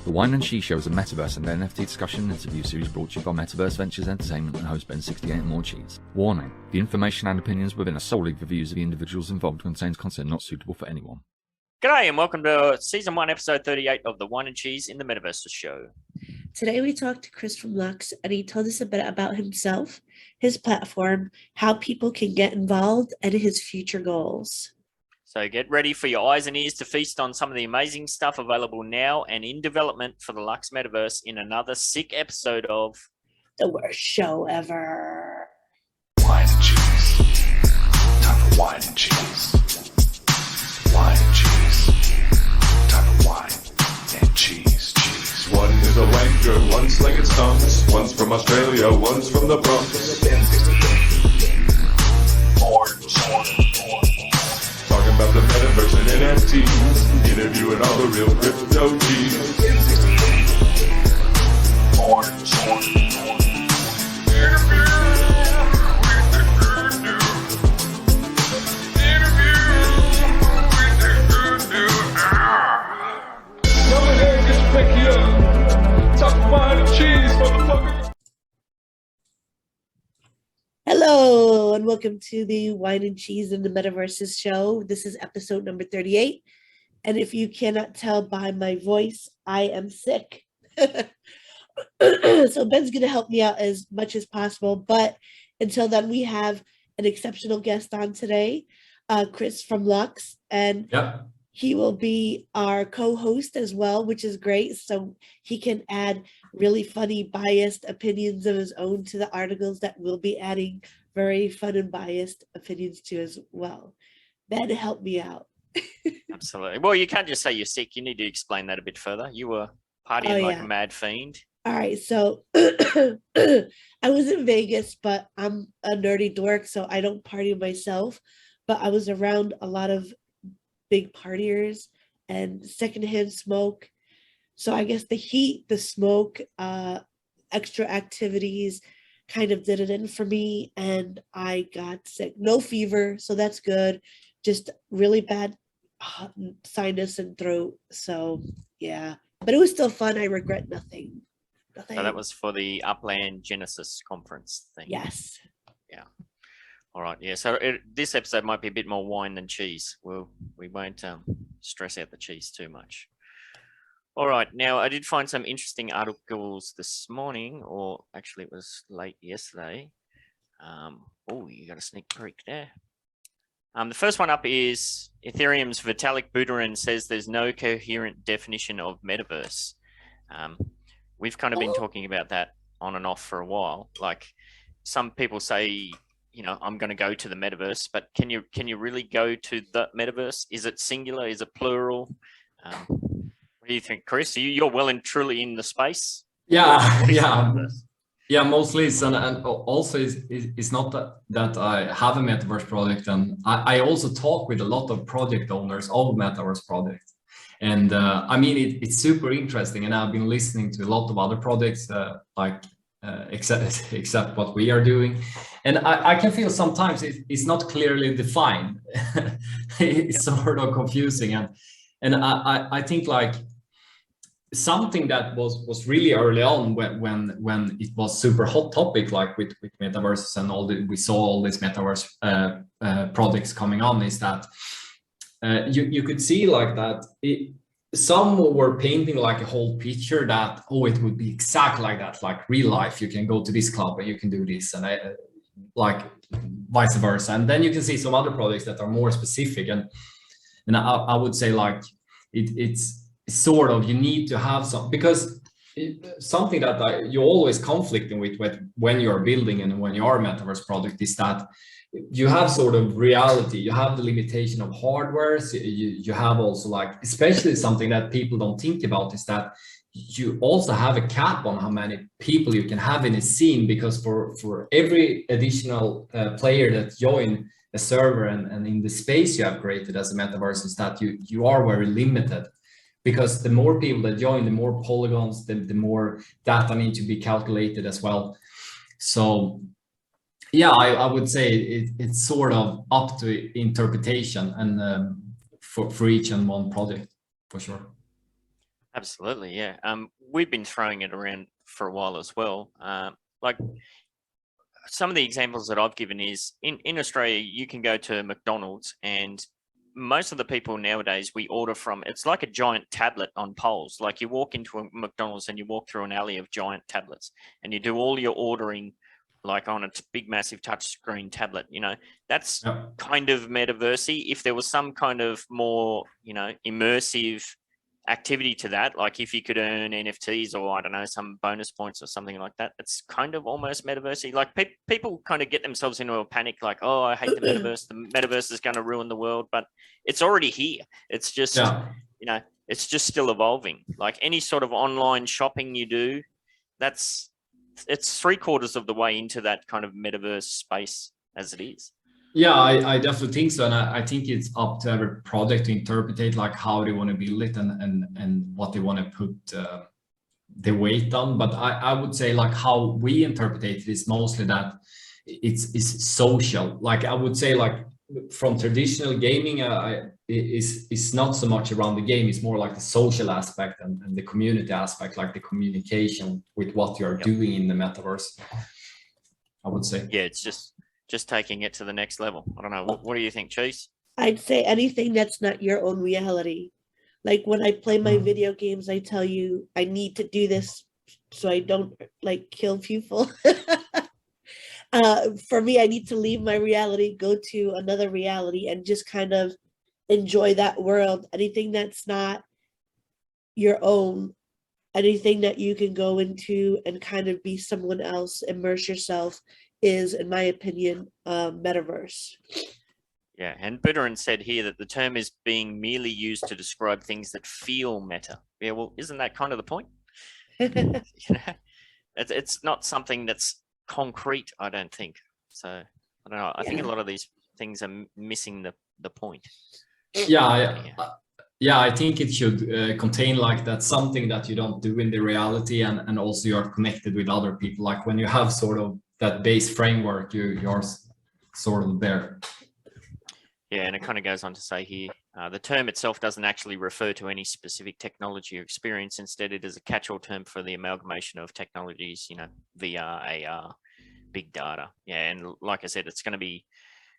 The Whine and Cheese show is a Metaverse and NFT discussion and interview series brought to you by Metaverse Ventures Entertainment and host BEN68 and Morecheeese. Warning: the information and opinions within are solely the views of the individuals involved and contains content not suitable for anyone. G'day and welcome to Season 1, Episode 38 of the Whine and Cheese in the Metaverses show. Today we talked to Chris from LUX and he told us a bit about himself, his platform, how people can get involved, and his future goals. So get ready for your eyes and ears to feast on some of the amazing stuff available now and in development for the LUX Metaverse in another sick episode of The worst show ever. Whine and Cheese. Time for Whine and Cheese. Whine and Cheese. Time for Whine and Cheese. Cheese. One is a wanker, one's like its tongues. One's from Australia, one's from the Bronx. Talking about the Metaverse and NFTs. Interviewing all the real crypto G's. Hello and welcome to the Whine and Cheese in the Metaverses show. This is episode number 38. And if you cannot tell by my voice, I am sick. So Ben's going to help me out as much as possible. But until then, we have an exceptional guest on today, Chris from LUX. And he will be our co-host as well, which is great. So he can add really funny, biased opinions of his own to the articles that we'll be adding very fun and biased opinions to as well. Ben, help me out. Absolutely. Well, you can't just say you're sick. You need to explain that a bit further. You were partying like a mad fiend. All right. So I was in Vegas, but I'm a nerdy dork, so I don't party myself. But I was around a lot of big partiers and secondhand smoke. So I guess the heat, the smoke, extra activities kind of did it in for me and I got sick. No fever, so that's good. Just really bad sinus and throat. So yeah, but it was still fun. I regret nothing. So that was for the Upland Genesis conference thing. Yes. Yeah. All right. Yeah. So this episode might be a bit more wine than cheese. We won't stress out the cheese too much. All right. Now, I did find some interesting articles this morning, or actually it was late yesterday. Oh, you got a sneak peek there. The first one up is Ethereum's Vitalik Buterin says there's no coherent definition of metaverse. We've kind of been talking about that on and off for a while. Like some people say, you know, I'm going to go to the metaverse, but can you really go to the metaverse? Is it singular? Is it plural? What do you think, Chris? You're well and truly in the space. Yeah. Mostly it's and also it's not that I have a metaverse project, and I also talk with a lot of project owners of metaverse projects, and I mean it's super interesting, and I've been listening to a lot of other projects except what we are doing, and I can feel sometimes it's not clearly defined. It's sort of confusing, and I think like something that was really early on when it was super hot topic, like with metaverses and we saw all these metaverse projects coming on, is that you could see like that some were painting like a whole picture that it would be exact like that, like real life, you can go to this club and you can do this, and like vice versa. And then you can see some other projects that are more specific, and I would say like it's sort of, you need to have some, because something that you're always conflicting with when you're building and when you are a metaverse project is that you have sort of reality, you have the limitation of hardware, so you have also like, especially something that people don't think about is that you also have a cap on how many people you can have in a scene, because for every additional player that join a server and in the space you have created as a metaverse, is that you are very limited. Because the more people that join, the more polygons, the more data need to be calculated as well. So yeah, I would say it's sort of up to interpretation and for each and one project, for sure. Absolutely, yeah. We've been throwing it around for a while as well. Like some of the examples that I've given is in Australia, you can go to McDonald's, and most of the people nowadays, we order from, it's like a giant tablet on poles. Like you walk into a McDonald's and you walk through an alley of giant tablets, and you do all your ordering like on a big massive touch screen tablet. You know, that's Yeah. kind of metaversey. If there was some kind of more, you know, immersive activity to that, like if you could earn NFTs or I don't know, some bonus points or something like that, it's kind of almost metaversey. Like people kind of get themselves into a panic, like, oh, I hate the metaverse. The metaverse is going to ruin the world, but it's already here. It's just, Yeah. you know, it's just still evolving. Like any sort of online shopping you do, it's 3/4 of the way into that kind of metaverse space as it is. Yeah, I definitely think so, and I think it's up to every project to interpret like how they want to build it and what they want to put the weight on. But I would say like how we interpret it is mostly that it's social. Like I would say like from traditional gaming, is not so much around the game. It's more like the social aspect and the community aspect, like the communication with what you're doing in the metaverse. I would say. Yeah, it's just taking it to the next level. I don't know. What do you think, Cheese? I'd say anything that's not your own reality. Like when I play my video games, I tell you I need to do this so I don't like kill people. For me, I need to leave my reality, go to another reality, and just kind of enjoy that world. Anything that's not your own, anything that you can go into and kind of be someone else, immerse yourself, is, in my opinion, metaverse. Yeah, and Buterin said here that the term is being merely used to describe things that feel meta. Yeah, well, isn't that kind of the point? You know, it's not something that's concrete, I don't think. So I don't know. I think a lot of these things are missing the point. Yeah, I think it should contain like that something that you don't do in the reality, and also you're connected with other people. Like when you have sort of that base framework, you're sort of there. Yeah, and it kind of goes on to say here, the term itself doesn't actually refer to any specific technology or experience. Instead, it is a catch-all term for the amalgamation of technologies, you know, VR, AR, big data. Yeah, and like I said, it's going to be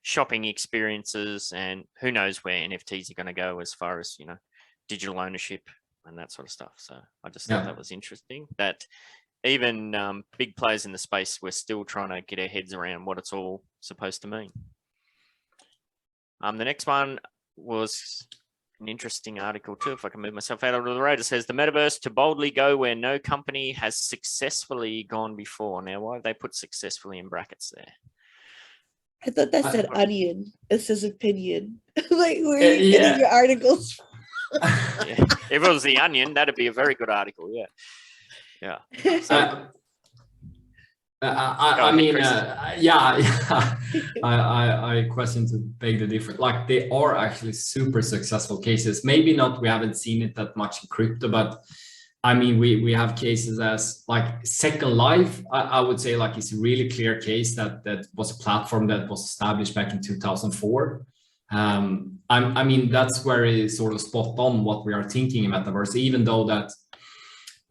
shopping experiences, and who knows where NFTs are going to go as far as, you know, digital ownership and that sort of stuff. So I just thought that was interesting, that even big players in the space, we're still trying to get our heads around what it's all supposed to mean. The next one was an interesting article too, if I can move myself out of the road. It says the metaverse to boldly go where no company has successfully gone before. Now, why have they put successfully in brackets there? I thought that said onion. It says opinion. Like, where are you getting your articles? Yeah. If it was the Onion, that'd be a very good article. Yeah. So, I mean, I question to beg the difference. Like they are actually super successful cases. Maybe not, we haven't seen it that much in crypto, but I mean, we have cases as like Second Life. I would say like it's a really clear case that was a platform that was established back in 2004. I mean, that's very sort of spot on what we are thinking in metaverse, even though that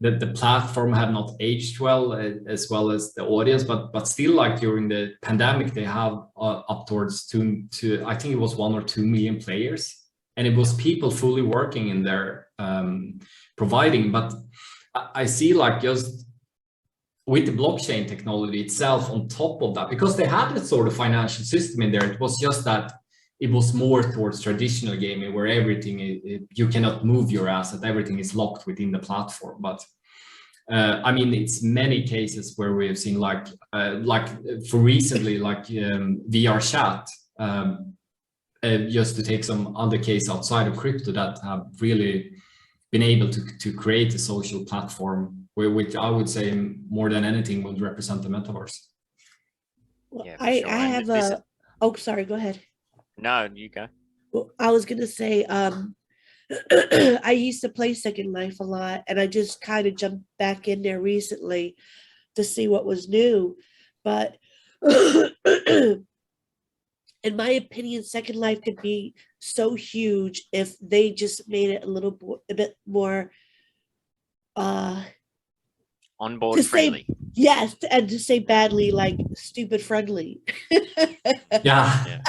the platform had not aged well as the audience, but still, like during the pandemic, they have up towards two I think it was 1 or 2 million players, and it was people fully working in there providing. But I see like just with the blockchain technology itself on top of that, because they had a sort of financial system in there, it was just that it was more towards traditional gaming where everything you cannot move your asset, everything is locked within the platform. But I mean, it's many cases where we have seen like for recently, like VR chat, just to take some other case outside of crypto that have really been able to create a social platform which I would say more than anything would represent the metaverse. Well, Yeah, I sure. have a, oh, sorry, go ahead. No, you go. Well, I was going to say, I used to play Second Life a lot, and I just kind of jumped back in there recently to see what was new. But in my opinion, Second Life could be so huge if they just made it a bit more onboard To say- friendly. Yes, and to say badly, like stupid friendly. Yeah.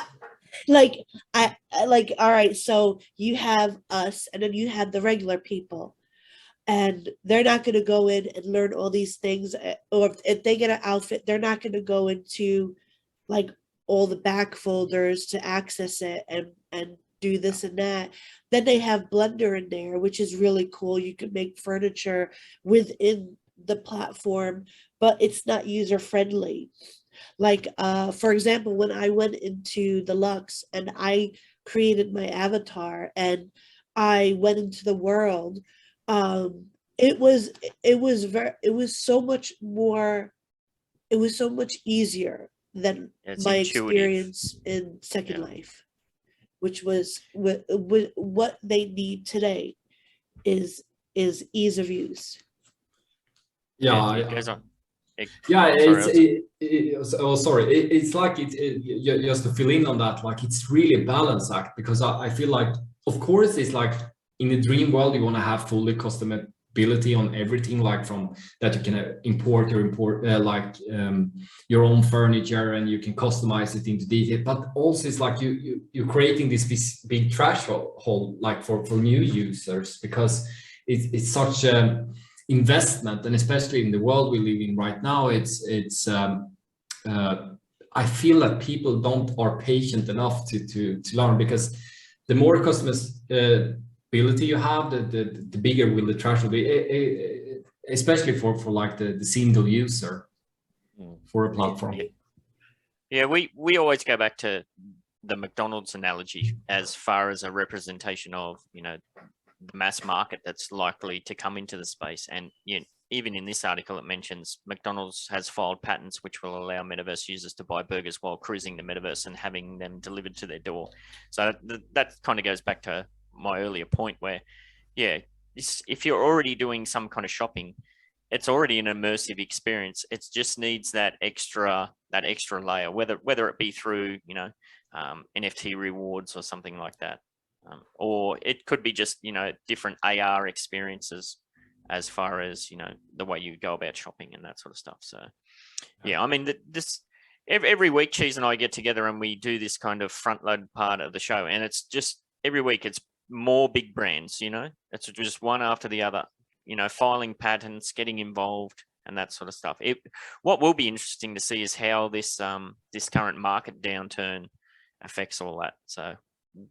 Like I like, all right, so you have us and then you have the regular people, and they're not going to go in and learn all these things, or if they get an outfit, they're not going to go into like all the back folders to access it and do this and that. Then they have Blender in there, which is really cool. You can make furniture within the platform, but it's not user friendly. Like, for example, when I went into the Lux and I created my avatar and I went into the world, it was so much more, it was so much easier than It's my intuitive. experience in Second Life, which was what they need today is ease of use. Yeah, it goes on. Yeah, Sorry, it's like just to fill in on that, like it's really a balance act, because I feel like, of course, it's like in a dream world you want to have fully customability on everything, like from that you can import your own furniture and you can customize it into detail, but also it's like you're creating this big threshold like for new users, because it's such a investment, and especially in the world we live in right now, I feel that people are patient enough to learn, because the more customizability you have, the bigger will the threshold be, especially for like the single user for a platform. Yeah, we always go back to the McDonald's analogy as far as a representation of, you know, the mass market that's likely to come into the space. And even in this article, it mentions McDonald's has filed patents which will allow metaverse users to buy burgers while cruising the metaverse and having them delivered to their door. So that kind of goes back to my earlier point where, if you're already doing some kind of shopping, it's already an immersive experience. It just needs that extra layer, whether it be through, you know, NFT rewards or something like that. Or it could be just, you know, different AR experiences as far as, you know, the way you go about shopping and that sort of stuff. So, yeah, I mean, every week, Cheese and I get together and we do this kind of front load part of the show. And it's just every week it's more big brands, you know, it's just one after the other, you know, filing patents, getting involved and that sort of stuff. What will be interesting to see is how this current market downturn affects all that. So,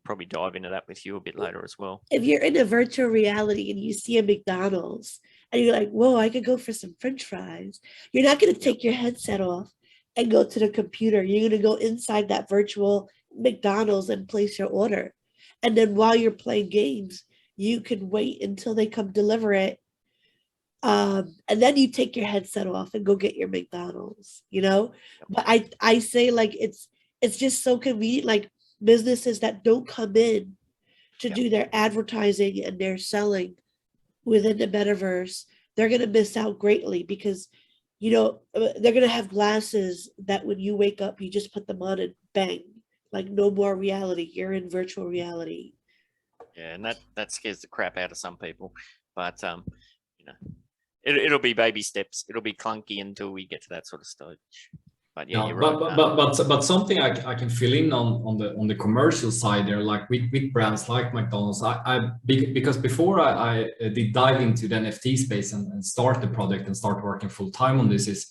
probably dive into that with you a bit later as well. If you're in a virtual reality and you see a McDonald's and you're like, whoa, I could go for some French fries, you're not going to take your headset off and go to the computer. You're going to go inside that virtual McDonald's and place your order. And then while you're playing games, you can wait until they come deliver it. And then you take your headset off and go get your McDonald's, you know? But I say, like, it's just so convenient. Like, businesses that don't come in to do their advertising and their selling within the metaverse, they're going to miss out greatly, because, you know, they're going to have glasses that when you wake up, you just put them on and bang, like no more reality. You're in virtual reality. Yeah, and that scares the crap out of some people. But, you know, it'll be baby steps. It'll be clunky until we get to that sort of stage. But yeah, you're right. But something I can fill in on the commercial side there, like with brands like McDonald's, because before I did dive into the NFT space and start the project and start working full time on this, is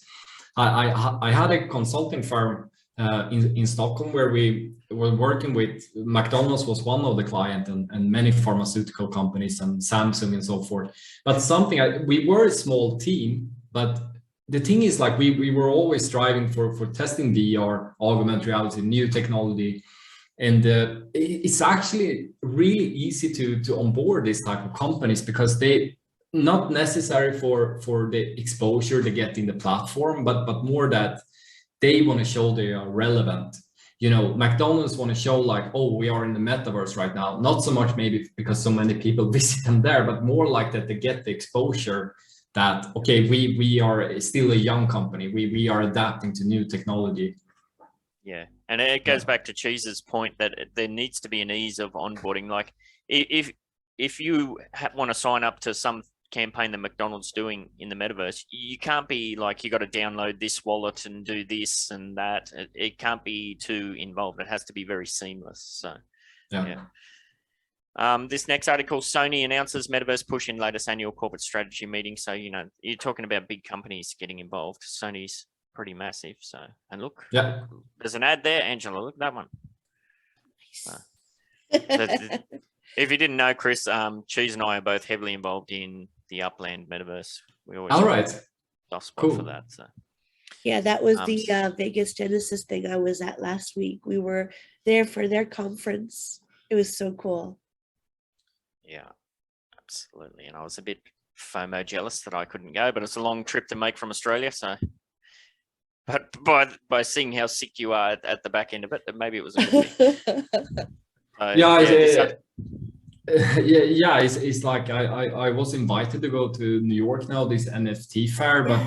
I had a consulting firm in Stockholm where we were working with. McDonald's was one of the clients, and many pharmaceutical companies and Samsung and so forth. But we were a small team, but the thing is, like, we were always striving for testing VR, augmented reality, new technology, and it's actually really easy to onboard this type of companies, because they not necessary for the exposure they get in the platform, but more that they want to show they are relevant. You know, McDonald's want to show, like, oh, we are in the metaverse right now. Not so much maybe because so many people visit them there, but more like that they get the exposure that, okay, we are still a young company. We are adapting to new technology. Yeah, and it goes back to Cheese's point that there needs to be an ease of onboarding. Like, if you want to sign up to some campaign that McDonald's doing in the metaverse, you can't be like, you got to download this wallet and do this and that. It can't be too involved. It has to be very seamless. So, yeah. This next article, Sony announces Metaverse push in latest annual corporate strategy meeting. So, you know, you're talking about big companies getting involved. Sony's pretty massive. So, and look, there's an ad there, Angela, look at that one. If you didn't know, Chris, Cheese and I are both heavily involved in the Upland Metaverse. We always soft spot for that. So. Yeah, that was the Vegas Genesis thing I was at last week. We were there for their conference. It was so cool. Yeah, absolutely. And I was a bit FOMO jealous that I couldn't go, but it's a long trip to make from Australia. So, but by seeing how sick you are at the back end of it, maybe it was a good thing. It's like I was invited to go to New York now, this NFT fair, but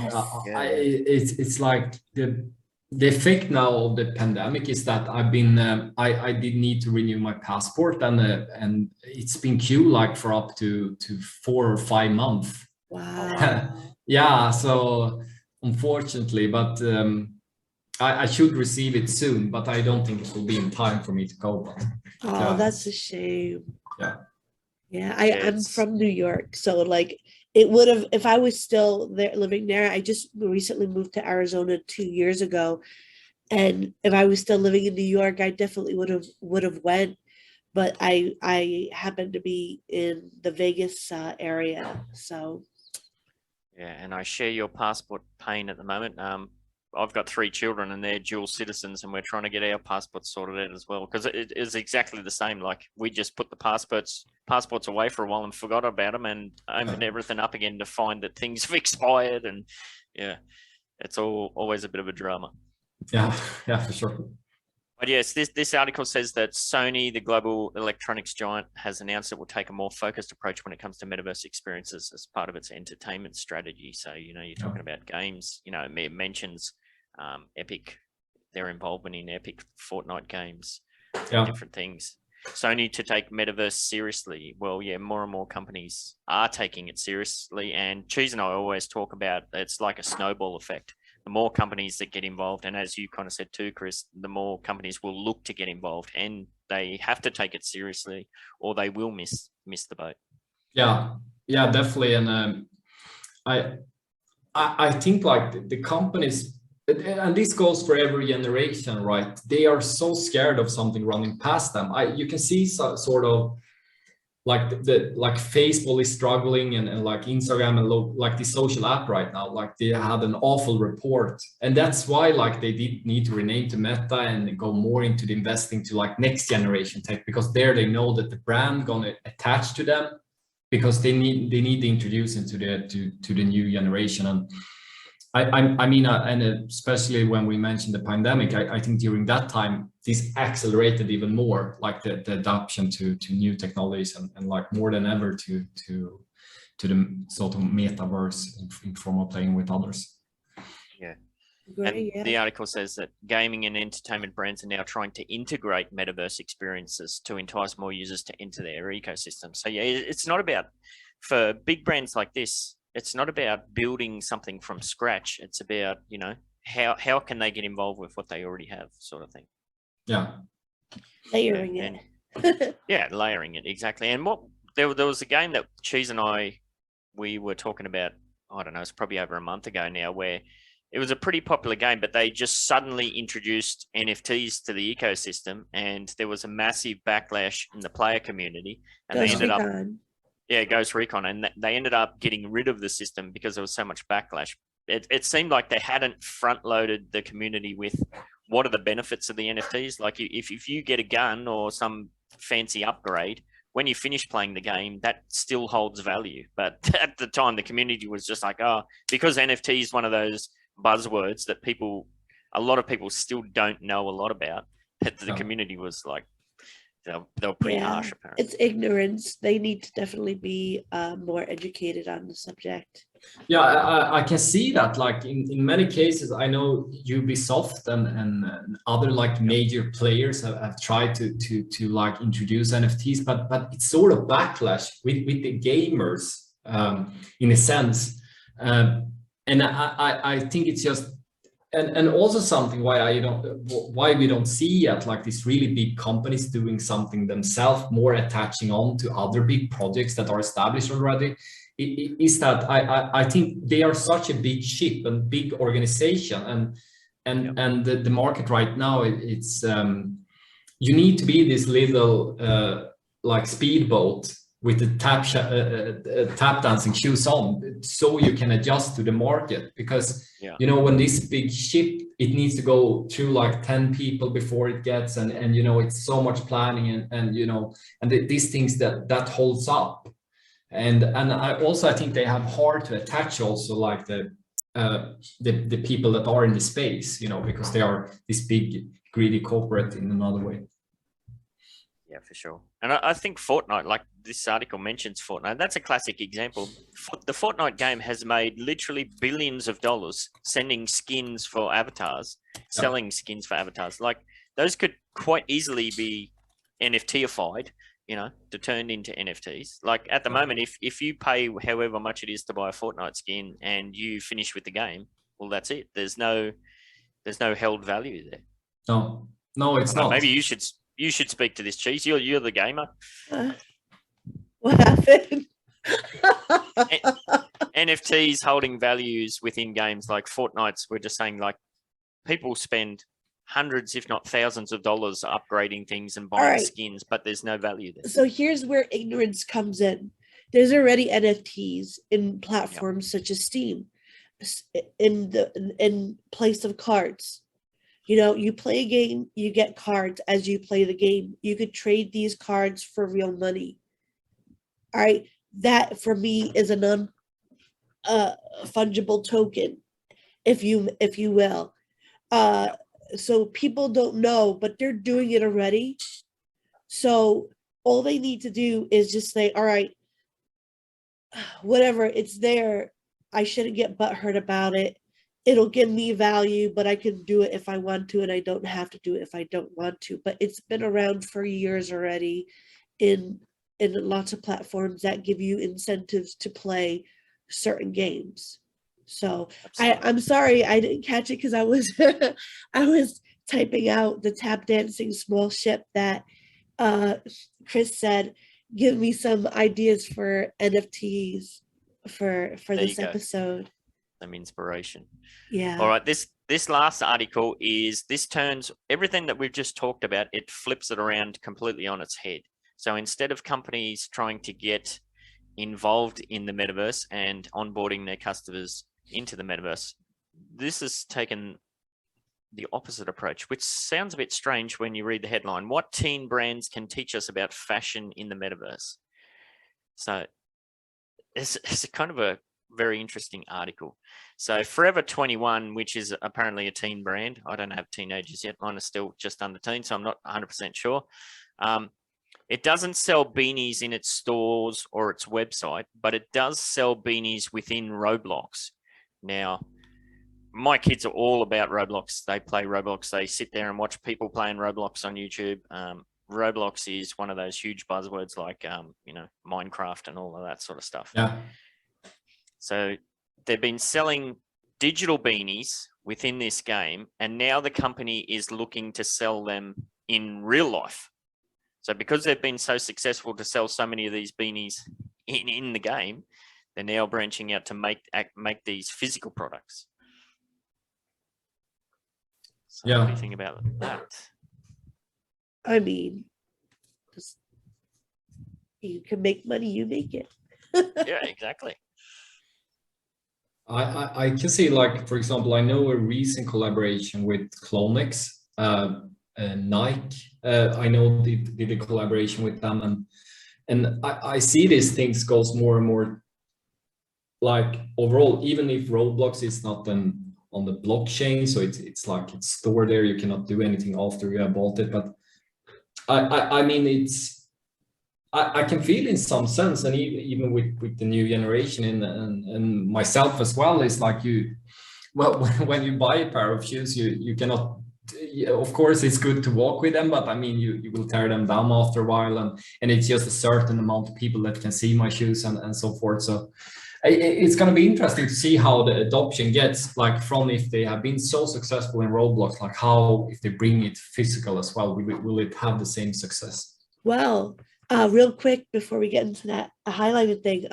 it's like the effect now of the pandemic is that I've been I did need to renew my passport, and it's been queue like for up to 4 or 5 months. Wow. Yeah, so unfortunately, but I should receive it soon, but I don't think it will be in time for me to go. But, that's a shame. Yeah, I'm from New York, so like it would have, if I was still there living there. I just recently moved to Arizona 2 years ago, and if I was still living in New York, I definitely would have went, but I happened to be in the Vegas area, so. Yeah, and I share your passport pain at the moment. I've got 3 children and they're dual citizens, and we're trying to get our passports sorted out as well, because it is exactly the same. Like, we just put the passports away for a while and forgot about them, and opened everything up again to find that things have expired, and yeah, it's always a bit of a drama. Yeah, for sure. But yes, this article says that Sony, the global electronics giant, has announced it will take a more focused approach when it comes to metaverse experiences as part of its entertainment strategy. So, you know, you're talking about games, you know, it mentions Epic, their involvement in Epic Fortnite games, different things. Sony to take metaverse seriously. Well, yeah, more and more companies are taking it seriously, and Cheese and I always talk about it's like a snowball effect. The more companies that get involved, and as you kind of said too, Chris, the more companies will look to get involved, and they have to take it seriously or they will miss the boat. Yeah, definitely. And I think like the companies, and this goes for every generation, right? They are so scared of something running past them. You can see sort of like like Facebook is struggling, and like Instagram and like the social app right now, like they had an awful report, and that's why like they did need to rename to Meta and go more into the investing to like next generation tech, because there they know that the brand gonna attach to them, because they need to introduce into the new generation. And I mean, and especially when we mentioned the pandemic, I think during that time, this accelerated even more, like the adoption to new technologies, and like more than ever to the sort of metaverse in form of playing with others. Yeah. And the article says that gaming and entertainment brands are now trying to integrate metaverse experiences to entice more users to enter their ecosystem. So yeah, it's not about, for big brands like this, it's not about building something from scratch. It's about, you know, how can they get involved with what they already have, sort of thing. Yeah. Layering it. Yeah, layering it, exactly. And there was a game that Cheese and we were talking about, I don't know, it's probably over a month ago now, where it was a pretty popular game, but they just suddenly introduced NFTs to the ecosystem, and there was a massive backlash in the player community, and they ended up. Yeah, Ghost Recon, and they ended up getting rid of the system because there was so much backlash. It seemed like they hadn't front-loaded the community with what are the benefits of the NFTs. Like if you get a gun or some fancy upgrade, when you finish playing the game, that still holds value. But at the time, the community was just like, oh, because NFT is one of those buzzwords that a lot of people still don't know a lot about, that the community was like, they were pretty harsh, apparently. It's ignorance. They need to definitely be more educated on the subject. Yeah, I can see that. Like in many cases, I know Ubisoft and other like major players have tried to like introduce NFTs, but it's sort of backlash with the gamers. in a sense. And I think it's just, and also something why we don't see yet like these really big companies doing something themselves, more attaching on to other big projects that are established already, is that I think they are such a big ship and big organization, and the market right now, it's you need to be this little like speedboat with the tap dancing shoes on, so you can adjust to the market, because you know, when this big ship, it needs to go through like 10 people before it gets, and you know, it's so much planning, and you know, and these things that holds up, and I think they have hard to attach also like the people that are in the space, you know, because they are this big greedy corporate in another way. Yeah, for sure. And I think Fortnite, like this article mentions Fortnite, that's a classic example. The Fortnite game has made literally billions of dollars sending skins for avatars, selling skins for avatars. Like those could quite easily be NFTified, you know, to turn into NFTs. Like at the moment, if you pay however much it is to buy a Fortnite skin and you finish with the game, well, that's it. There's no held value there. No, it's not. Maybe you should speak to this, Cheese. You're the gamer. What happened? NFTs holding values within games like Fortnite's. We're just saying, like, people spend hundreds, if not thousands of dollars upgrading things and buying skins, but there's no value there. So here's where ignorance comes in. There's already NFTs in platforms such as Steam, in place of cards. You know, you play a game, you get cards as you play the game. You could trade these cards for real money. All right, that for me is a non-fungible token, if you will. So people don't know, but they're doing it already. So all they need to do is just say, all right, whatever, it's there. I shouldn't get butthurt about it. It'll give me value, but I can do it if I want to, and I don't have to do it if I don't want to. But it's been around for years already in lots of platforms that give you incentives to play certain games. So I'm sorry I didn't catch it because I was I was typing out the tap dancing small ship that Chris said. Give me some ideas for NFTs for this episode. Some inspiration. Yeah. All right. This last article turns everything that we've just talked about. It flips it around completely on its head. So instead of companies trying to get involved in the metaverse and onboarding their customers into the metaverse, this has taken the opposite approach, which sounds a bit strange when you read the headline. What teen brands can teach us about fashion in the metaverse? So it's a kind of a very interesting article. So Forever 21, which is apparently a teen brand. I don't have teenagers yet. Mine are still just under teen, so I'm not 100% sure. It doesn't sell beanies in its stores or its website, but it does sell beanies within Roblox. Now, my kids are all about Roblox. They play Roblox. They sit there and watch people playing Roblox on YouTube. Roblox is one of those huge buzzwords like, you know, Minecraft and all of that sort of stuff. Yeah. So they've been selling digital beanies within this game, and now the company is looking to sell them in real life. So because they've been so successful to sell so many of these beanies in the game, they're now branching out to make these physical products. So what do you think about that? I mean, you can make money, you make it. Yeah, exactly. I can see, like, for example, I know a recent collaboration with Clonex, Nike. I know they did a collaboration with them, and I see these things goes more and more, like, overall, even if Roblox is not on the blockchain, so it's like it's stored there, you cannot do anything after you have bought it, but I mean, I can feel in some sense, and even with the new generation and myself as well, is like when you buy a pair of shoes, you cannot yeah, of course it's good to walk with them, but I mean you will tear them down after a while, and it's just a certain amount of people that can see my shoes and so forth. So it's going to be interesting to see how the adoption gets, like from if they have been so successful in Roblox, like how if they bring it physical as well, will it have the same success? Well, real quick before we get into that highlighted thing,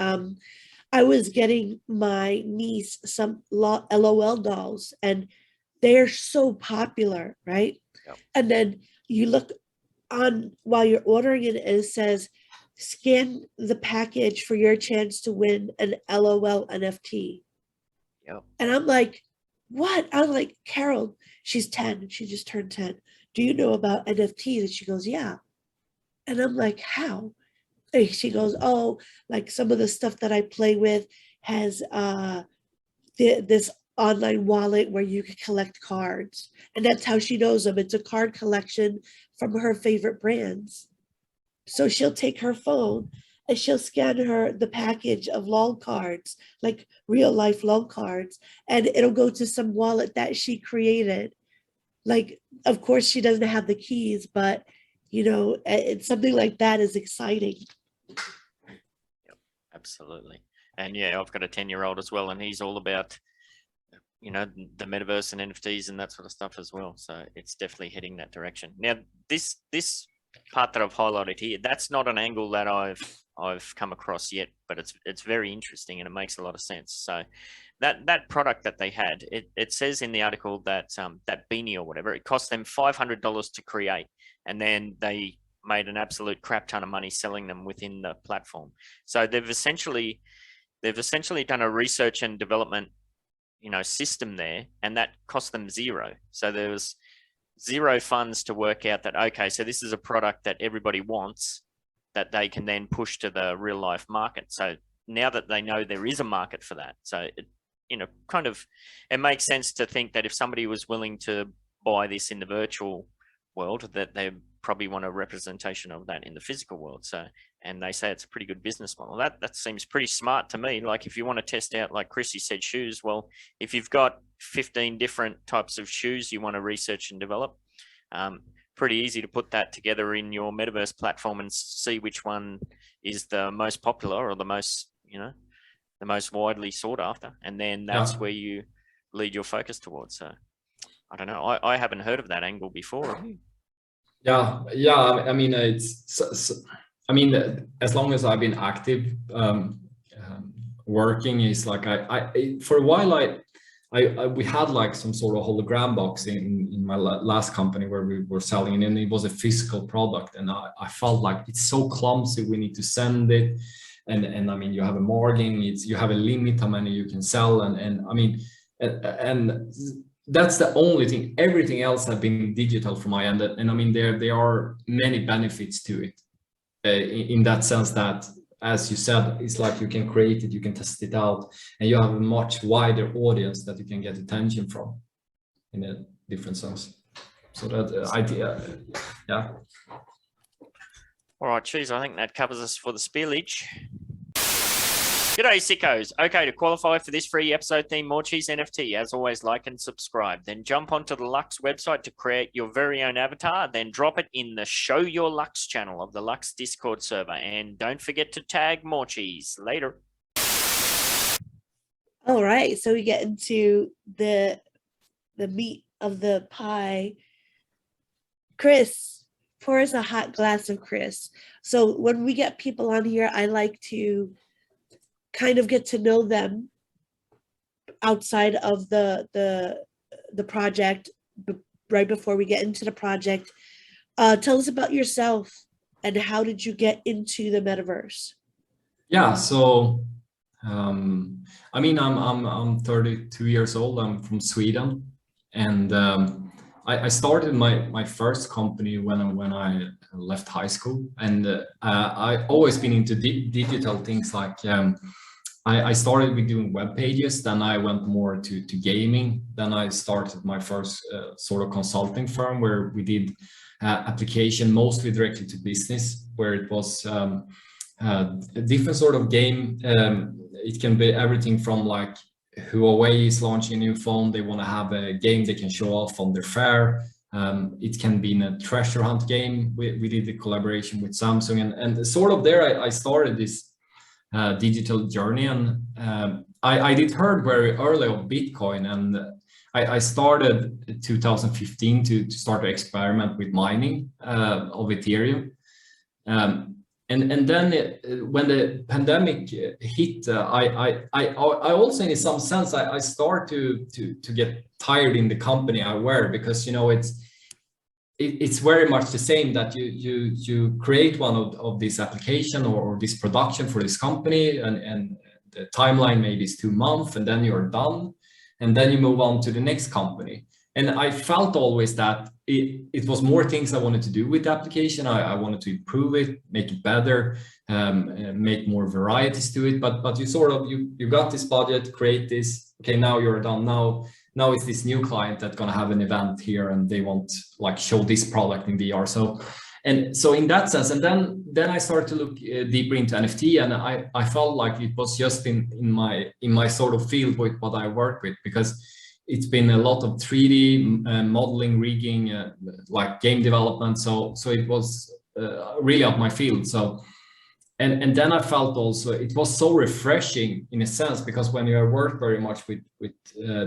I was getting my niece some LOL dolls, and they're so popular, right? Yep. And then you look on while you're ordering it, and it says, scan the package for your chance to win an LOL NFT. Yep. And I'm like, what? I'm like, Carol, she's 10. She just turned 10. Do you know about NFTs? And she goes, yeah. And I'm like, how? And she goes, oh, like some of the stuff that I play with has this online wallet where you can collect cards. And that's how she knows them. It's a card collection from her favorite brands. So she'll take her phone and she'll scan the package of LOL cards, like real life LOL cards, and it'll go to some wallet that she created. Like, of course, she doesn't have the keys, but you know, it's something like that is exciting. Yep, absolutely. And yeah, I've got a 10-year-old as well, and he's all about, you know, the metaverse and NFTs and that sort of stuff as well. So it's definitely heading that direction. Now, this part that I've highlighted here, that's not an angle that I've come across yet, but it's very interesting and it makes a lot of sense. So that product that they had, it says in the article that that beanie or whatever, it cost them $500 to create, and then they made an absolute crap ton of money selling them within the platform. So they've essentially done a research and development, you know, system there, and that cost them zero. So there was zero funds to work out that, okay, so this is a product that everybody wants that they can then push to the real life market. So now that they know there is a market for that, so it, you know, kind of, it makes sense to think that if somebody was willing to buy this in the virtual world, that they probably want a representation of that in the physical world. So, and they say it's a pretty good business model. That seems pretty smart to me. Like if you want to test out, like Chrissy said, shoes, well, if you've got 15 different types of shoes you want to research and develop, pretty easy to put that together in your metaverse platform and see which one is the most popular or the most, you know, the most widely sought after. And then that's where you lead your focus towards. So I don't know. I haven't heard of that angle before. Yeah. I mean, I mean, as long as I've been active, working is like I for a while we had like some sort of hologram box in my last company where we were selling it, and it was a physical product, and I felt like it's so clumsy. We need to send it, and I mean, you have a margin, you have a limit how many you can sell, and I mean, and that's the only thing. Everything else has been digital from my end, and I mean, there are many benefits to it, in that sense that, as you said, it's like you can create it, you can test it out, and you have a much wider audience that you can get attention from in a different sense. So that idea, yeah. All right, Cheese, I think that covers us for the spillage. G'day, sickos. Okay, to qualify for this free episode theme Morecheeese NFT, as always, like and subscribe. Then jump onto the LUX website to create your very own avatar. Then drop it in the Show Your LUX channel of the LUX Discord server. And don't forget to tag Morecheeese. Later. All right, so we get into the meat of the pie. Chris, pour us a hot glass of Chris. So when we get people on here, I like to kind of get to know them outside of the project, right before we get into the project. Tell us about yourself and how did you get into the metaverse? Yeah, so I mean, I'm 32 years old. I'm from Sweden, and I started my first company when I left high school, and I always been into digital things. Like I started with doing web pages, then I went more to gaming. Then I started my first sort of consulting firm where we did application mostly directly to business, where it was a different sort of game. It can be everything from like Huawei is launching a new phone. They want to have a game they can show off on their fair. It can be in a treasure hunt game. We did the collaboration with Samsung, and sort of there I started this digital journey. And I did heard very early of Bitcoin, and I started in 2015 to start to experiment with mining of Ethereum. And then when the pandemic hit, I also, in some sense, I start to get tired in the company I work, because you know it's very much the same, that you create one of this application or this production for this company, and the timeline maybe is 2 months, and then you're done, and then you move on to the next company. And I felt always that it was more things I wanted to do with the application. I wanted to improve it, make it better, make more varieties to it. But you sort of, you got this budget, create this, okay, now you're done. Now it's this new client that's gonna have an event here, and they want like show this product in VR. So in that sense, and then I started to look deeper into NFT, and I felt like it was just in my sort of field with what I work with, because it's been a lot of 3D modeling, rigging, like game development. So it was really up my field. So, and then I felt also it was so refreshing in a sense, because when you work very much with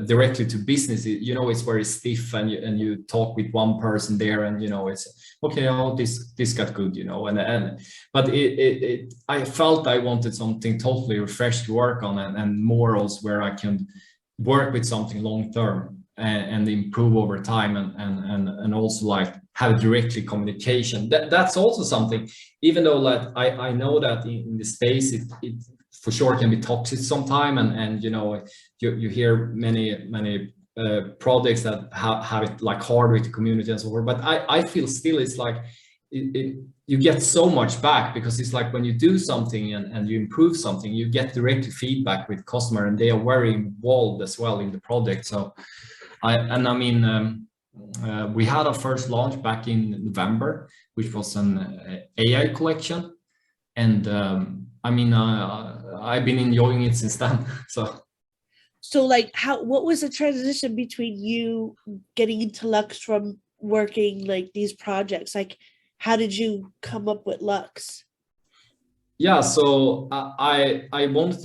directly to business, you know, it's very stiff, and you talk with one person there, and you know, it's okay, oh, this got good, you know, but I felt I wanted something totally refreshed to work on, and more also where I can work with something long term and improve over time, and also like have directly communication. That's also something, even though that I know that in the space it for sure can be toxic sometime, and you know, you hear many projects that have it like hard with the community and so forth, but I feel still it's like you get so much back, because it's like when you do something and you improve something, you get direct feedback with customer, and they are very involved as well in the project. So we had our first launch back in November, which was an AI collection, and I've been enjoying it since then. So like what was the transition between you getting into Lux from working like these projects? Like, how did you come up with Lux? Yeah, so I wanted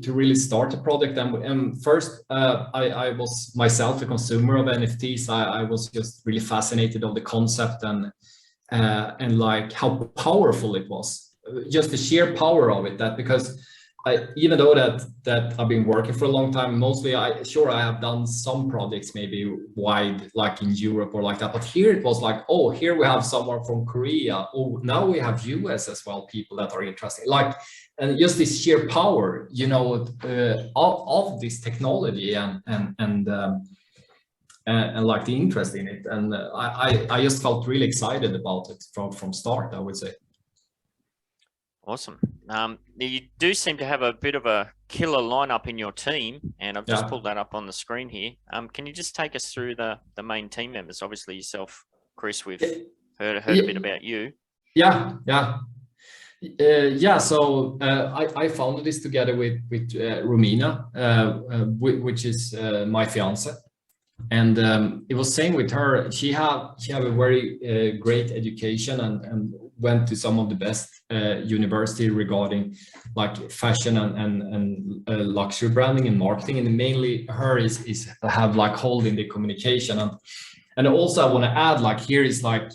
to really start a project, and first I was myself a consumer of NFTs. I was just really fascinated of the concept and like how powerful it was, just the sheer power of it. That because even though that I've been working for a long time, mostly I have done some projects maybe wide, like in Europe or like that, but here it was like, oh, here we have someone from Korea, oh, now we have US as well, people that are interested, like, and just this sheer power, you know, of this technology and like the interest in it, and I just felt really excited about it from start, I would say. Awesome. You do seem to have a bit of a killer lineup in your team, and I've just pulled that up on the screen here. Can you just take us through the main team members? Obviously yourself, Chris, we've heard a bit about you. Yeah. So I founded this together with Romina, which is my fiance. And it was same with her. She have a very great education and went to some of the best university regarding like fashion and luxury branding and marketing, and mainly her is have like hold in the communication, and also I want to add, like, here is like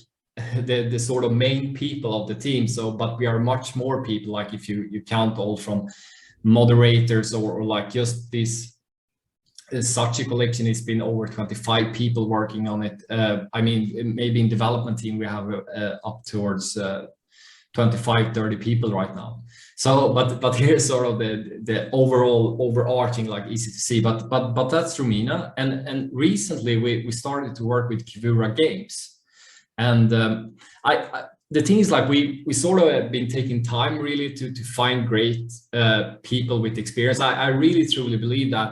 the sort of main people of the team. So but we are much more people, like if you count all from moderators or like just this such a collection, it's been over 25 people working on it. I mean, maybe in development team we have up towards 25-30 people right now. So but here's sort of the overall overarching, like, easy to see, but that's Romina. And recently we started to work with Kivura Games, and the thing is, like, we sort of have been taking time really to find great people with experience. I really truly believe that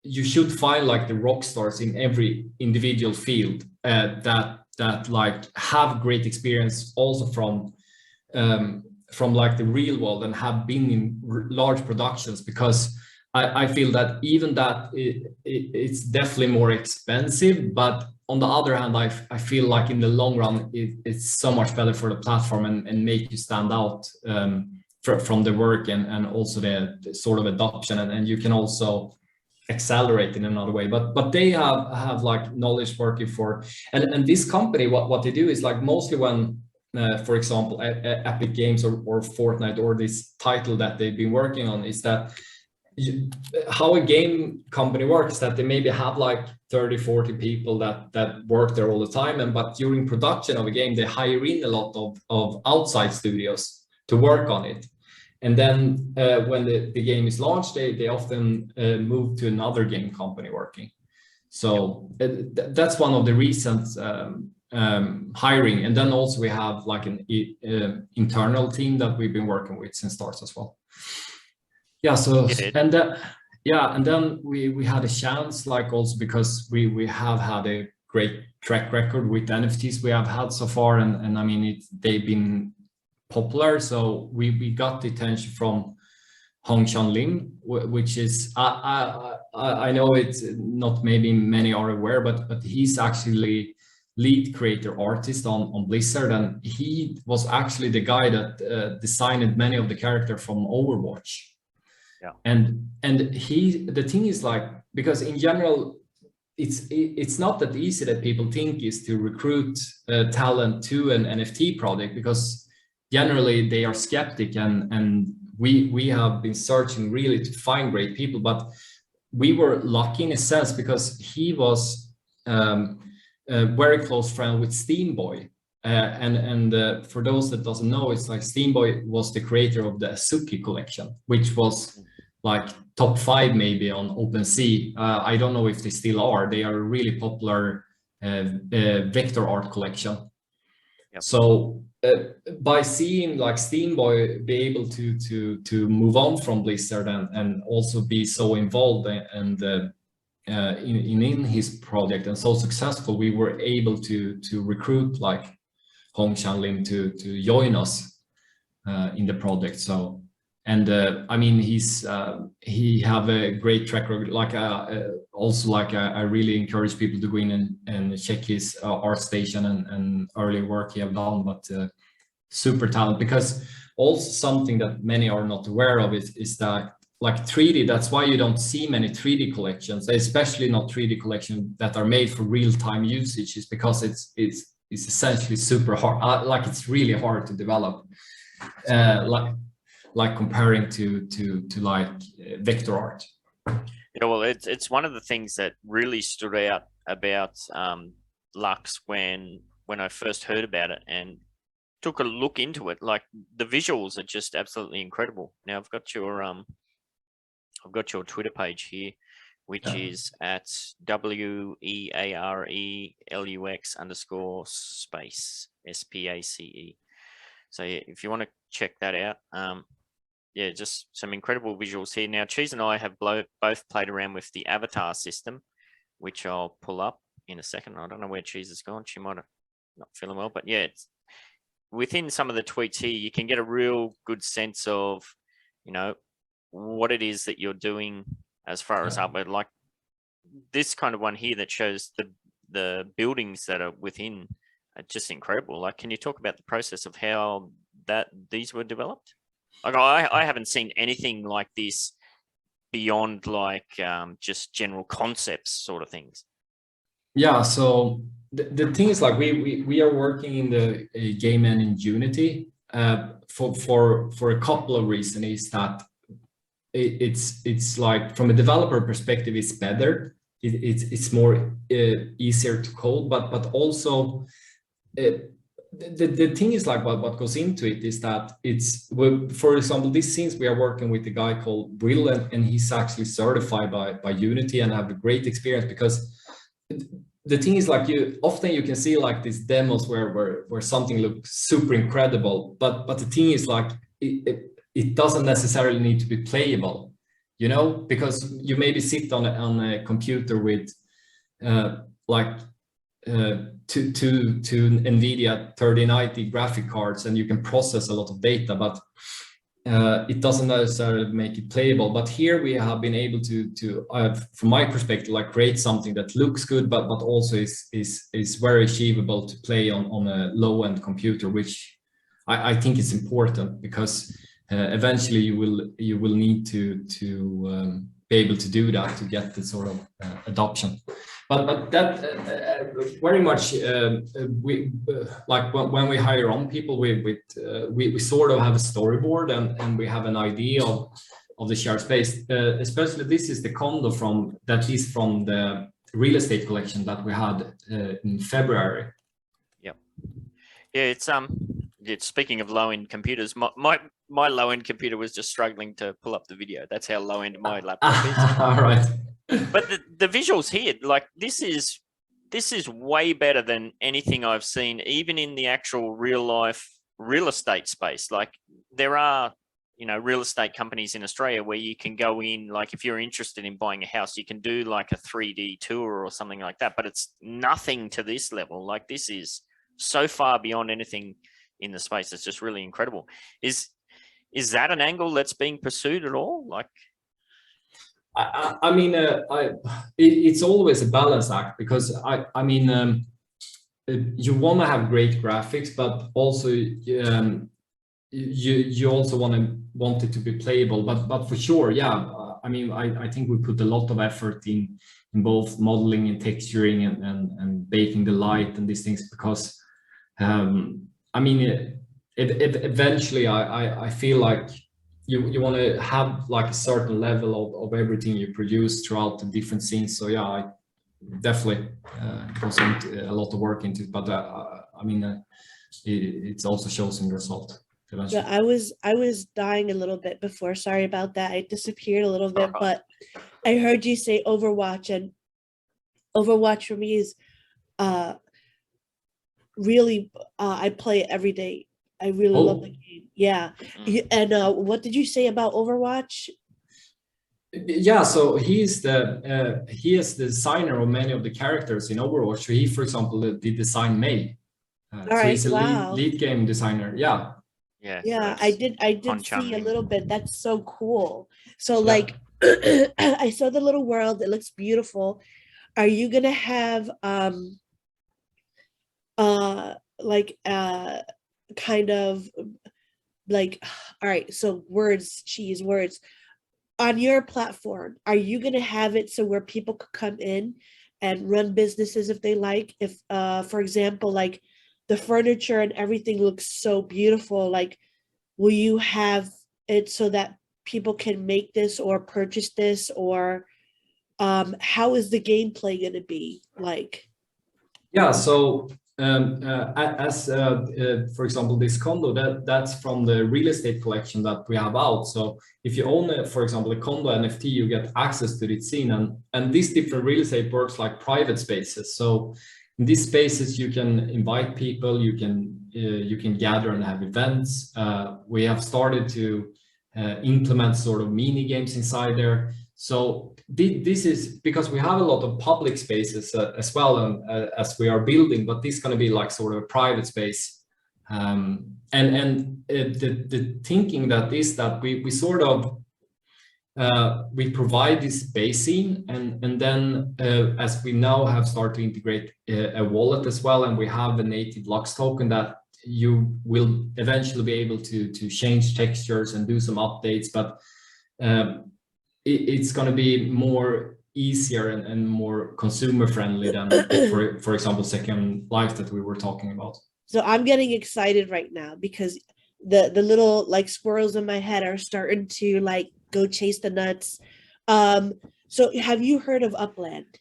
you should find like the rock stars in every individual field that like have great experience also from like the real world and have been in large productions, because I feel that even that it's definitely more expensive, but on the other hand, I feel like in the long run, it's so much better for the platform and make you stand out from the work and also the sort of adoption, and you can also accelerate in another way. But they have like knowledge working for, and this company, what they do is like mostly when, for example, Epic Games or Fortnite or this title that they've been working on, is that how a game company works, that they maybe have like 30-40 people that work there all the time, but during production of a game they hire in a lot of outside studios to work on it, and then when the game is launched, they often move to another game company working. So that's one of the reasons hiring. And then also we have like an internal team that we've been working with since start as well. Yeah, so and then we had a chance, like also because we have had a great track record with NFTs we have had so far, and I mean they've been popular, so we got the attention from Hongchan Lim, which is I know it's not maybe many are aware, but he's actually lead creator artist on Blizzard, and he was actually the guy that designed many of the characters from Overwatch. Yeah. And the thing is like, because in general it's not that easy that people think is to recruit talent to an NFT project, because generally they are skeptic, and we have been searching really to find great people, but we were lucky in a sense because he was a very close friend with Steamboy. And for those that doesn't know, it's like Steamboy was the creator of the Azuki collection, which was like top 5 maybe on OpenSea. I don't know if they still are. They are a really popular vector art collection. Yep. So by seeing like Steamboy be able to move on from Blizzard and also be so involved and in his project and so successful, we were able to recruit like Hongchan Lim to join us in the project. So, and I mean, he have a great track record. Like also like I really encourage people to go in and check his art station and early work he have done. But super talent, because also something that many are not aware of is that like 3D. That's why you don't see many 3D collections, especially not 3D collections that are made for real-time usage, is because it's essentially super hard. Like it's really hard to develop. Like comparing to like vector art. Yeah, well, it's one of the things that really stood out about LUX when I first heard about it and took a look into it. Like the visuals are just absolutely incredible. Now I've got your Twitter page here, which is at WEARELUX_space. So yeah, if you want to check that out, yeah, just some incredible visuals here. Now, Cheese and I have both played around with the avatar system, which I'll pull up in a second. I don't know where Cheese has gone. She might have not feeling well, but yeah, it's within some of the tweets here, you can get a real good sense of, you know, what it is that you're doing as far as upload. Like this kind of one here that shows the buildings that are within are just incredible. Like, can you talk about the process of how these were developed? Like I haven't seen anything like this beyond like just general concepts sort of things. Yeah, so the thing is like we are working in the game engine Unity for a couple of reasons. Is that it's like from a developer perspective it's better, it's more easier to code, but also the thing is like what goes into it is that it's, for example, these scenes we are working with a guy called Will, and he's actually certified by Unity and have a great experience, because the thing is like you can see like these demos where something looks super incredible, but the thing is like it doesn't necessarily need to be playable, you know, because you maybe sit on a computer with two NVIDIA 3090 graphic cards and you can process a lot of data, but it doesn't necessarily make it playable. But here we have been able to from my perspective, like create something that looks good, but also is very achievable to play on a low-end computer, which I think is important, because eventually you will need to be able to do that to get the sort of adoption. But that very much we like when we hire on people, we sort of have a storyboard and we have an idea of the shared space. Especially this is the condo from the real estate collection that we had in February. Yep. Yeah, it's speaking of low-end computers, my low-end computer was just struggling to pull up the video. That's how low-end my laptop is. All right. But the visuals here, like this is way better than anything I've seen, even in the actual real life real estate space. Like there are, real estate companies in Australia where you can go in, like if you're interested in buying a house, you can do like a 3D tour or something like that, but it's nothing to this level. Like this is so far beyond anything in the space. It's just really incredible. Is that an angle that's being pursued at all? Like, I mean, it's always a balance act, because I mean, you want to have great graphics, but also you also want it to be playable. But for sure, yeah. I mean, I think we put a lot of effort in both modeling and texturing and baking the light and these things, because I mean, eventually I feel like you want to have like a certain level of everything you produce throughout the different scenes. So yeah, I definitely goes into a lot of work into it, but I mean, it also shows in the result eventually. Yeah, I was dying a little bit before. Sorry about that. I disappeared a little bit, but I heard you say Overwatch, and Overwatch for me is really I play it every day. I really love the game. Yeah. And what did you say about Overwatch? Yeah, so he is the designer of many of the characters in Overwatch. So he, for example, did design May. So he's a lead game designer. Yeah. Yeah, I did see a little bit. That's so cool. So like I saw the little world. It looks beautiful. Are you gonna have kind of like, all right, so words on your platform, are you going to have it so where people could come in and run businesses if they like? If for example, like the furniture and everything looks so beautiful, like will you have it so that people can make this or purchase this, or how is the gameplay going to be like? Yeah, so for example, this condo, that's from the real estate collection that we have out. So if you own for example, a condo NFT, you get access to its scene, and these different real estate works like private spaces. So in these spaces, you can invite people, you can gather and have events. We have started to implement sort of mini games inside there. So this is because we have a lot of public spaces as well, and as we are building, but this is going to be like sort of a private space. And the thinking that is that we sort of we provide this base scene, and then as we now have started to integrate a wallet as well, and we have a native LUX token that you will eventually be able to change textures and do some updates, but it's going to be more easier and more consumer friendly than for example Second Life that we were talking about. So I'm getting excited right now because the little like squirrels in my head are starting to like go chase the nuts. So have you heard of Upland?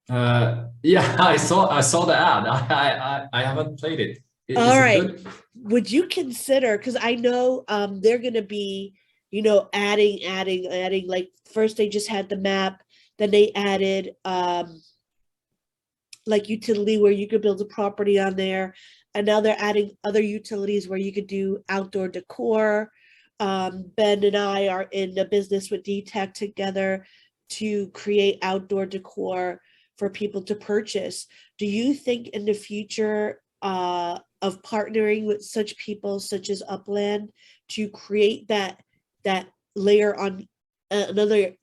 Yeah, I saw the ad. I haven't played it. All right, would you consider, because I know they're going to be, you know, adding, like first they just had the map, then they added like utility where you could build a property on there, and now they're adding other utilities where you could do outdoor decor. Ben and I are in a business with DTech together to create outdoor decor for people to purchase. Do you think in the future of partnering with such people such as Upland to create that layer on another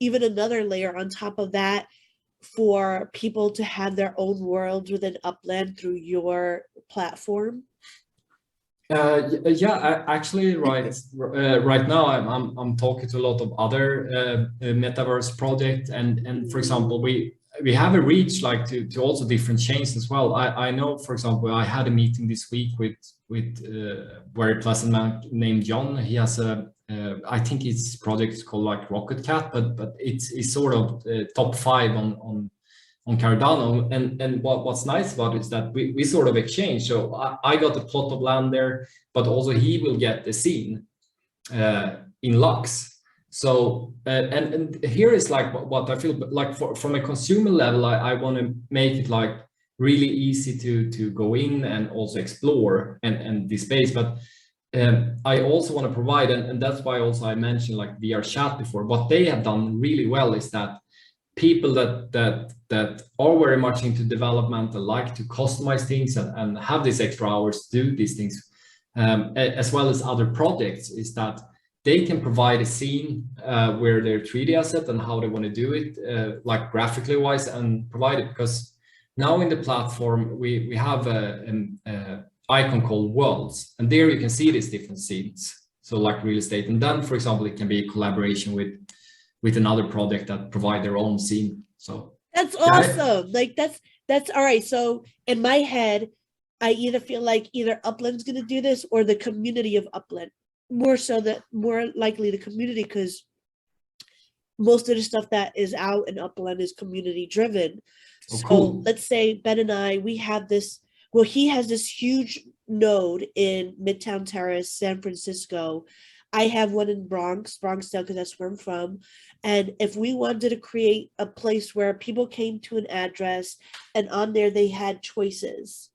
layer on top of that for people to have their own worlds within Upland through your platform? Actually, right now I'm talking to a lot of other metaverse projects, and for example, we have a reach like to also different chains as well. I know, for example, I had a meeting this week with very pleasant man named John. He has I think his project is called like Rocket Cat, but it's sort of top 5 on Cardano, and what's nice about it is that we sort of exchange. So I got a plot of land there, but also he will get the scene in LUX. So and here is like what I feel like from a consumer level, I want to make it like really easy to go in and also explore and this space. But I also want to provide, and that's why also I mentioned like VR chat before. What they have done really well is that people that are very much into development and like to customize things and have these extra hours to do these things, as well as other projects, is that they can provide a scene where their 3D asset and how they want to do it, like graphically wise, and provide it. Because now in the platform we have an icon called worlds, and there you can see these different scenes. So like real estate, and then for example it can be a collaboration with another project that provide their own scene. So that's awesome. Like that's all right. So in my head, I either feel like either Upland's going to do this or the community of Upland. More likely the community, because most of the stuff that is out in Upland is community driven. Oh, so cool. Let's say Ben and I, we have this, well, he has this huge node in Midtown Terrace, San Francisco. I have one in Bronxdale, because that's where I'm from. And if we wanted to create a place where people came to an address and on there they had choices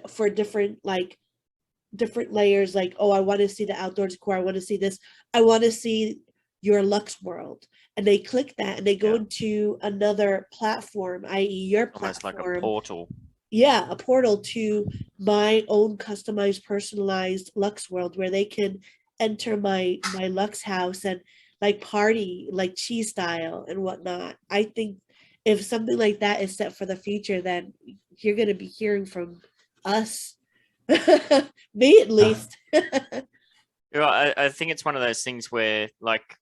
for different layers, like, oh, I want to see the outdoor decor, I want to see this, I want to see your LUX world, and they click that and they go into another platform, i.e. your platform. Almost like a portal. Yeah, a portal to my own customized, personalized LUX world, where they can enter my LUX house and like party like cheese style and whatnot. I think if something like that is set for the future, then you're going to be hearing from us. Me at least. I think it's one of those things where like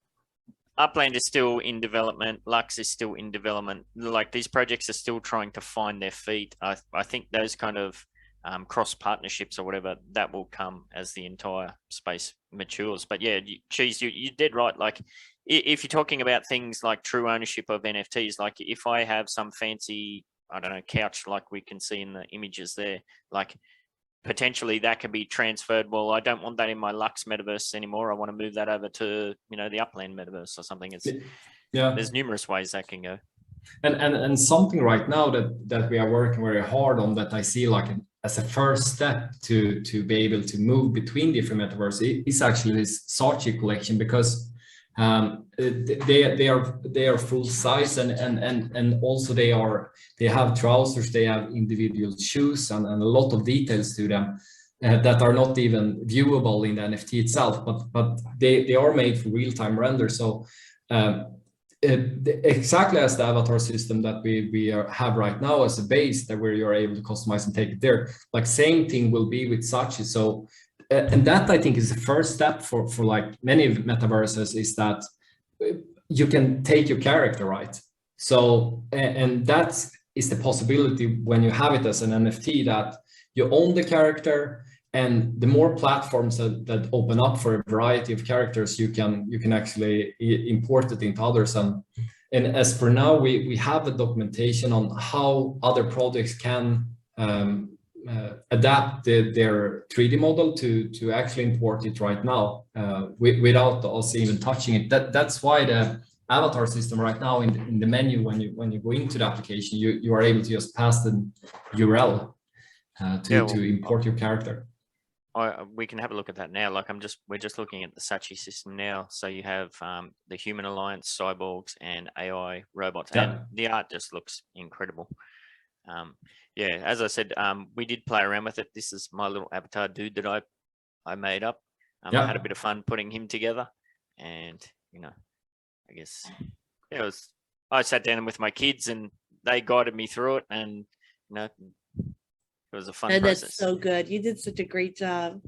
Upland is still in development, LUX is still in development. Like these projects are still trying to find their feet. I think those kind of cross partnerships or whatever, that will come as the entire space matures. But yeah, Cheese, you did right. Like if you're talking about things like true ownership of NFTs, like if I have some fancy, I don't know, couch like we can see in the images there, like potentially that can be transferred. Well, I don't want that in my LUX Metaverse anymore. I want to move that over to, you know, the Upland Metaverse or something. It's there's numerous ways that can go. And something right now that we are working very hard on, that I see like as a first step to be able to move between different metaverses, is actually this Saatchi collection, because they are full size, and also they have trousers, they have individual shoes, and a lot of details to them that are not even viewable in the NFT itself, but they are made for real-time render. So exactly as the avatar system that we have right now as a base, that where you're able to customize and take it there, like same thing will be with Saatchi. So and that I think is the first step for like many metaverses, is that you can take your character, right? So and that is the possibility when you have it as an NFT, that you own the character, and the more platforms that open up for a variety of characters, you can actually import it into others. And as for now, we have a documentation on how other projects can adapt their 3D model to actually import it right now without us even touching it. That's why the avatar system right now in the menu, when you go into the application, you are able to just pass the URL to import your character. We can have a look at that now. Like we're just looking at the Saatchi system now. So you have the Human Alliance, cyborgs, and AI robots, and the art just looks incredible. Yeah, as I said, we did play around with it. This is my little avatar dude that I made up. I had a bit of fun putting him together, and I guess I sat down with my kids and they guided me through it, and it was a fun process. That's so good. You did such a great job.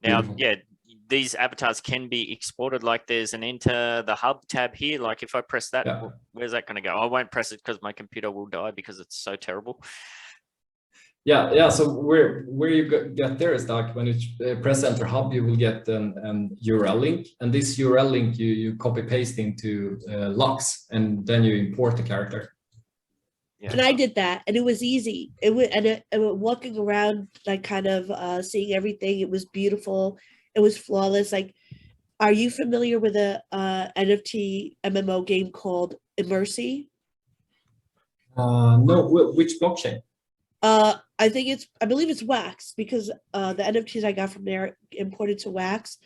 Now, Beautiful. these avatars can be exported. Like there's an enter the hub tab here. Like if I press that, where's that going to go? I won't press it because my computer will die because it's so terrible. Yeah. So where you get there is like when you press enter hub, you will get an URL link, and this URL link you copy paste into LUX, and then you import the character. Yeah. And I did that, and it was easy. Walking around, like kind of seeing everything. It was beautiful. It was flawless. Like, are you familiar with a NFT MMO game called Immersi? No. Which blockchain? I believe it's Wax, because the NFTs I got from there imported to Wax,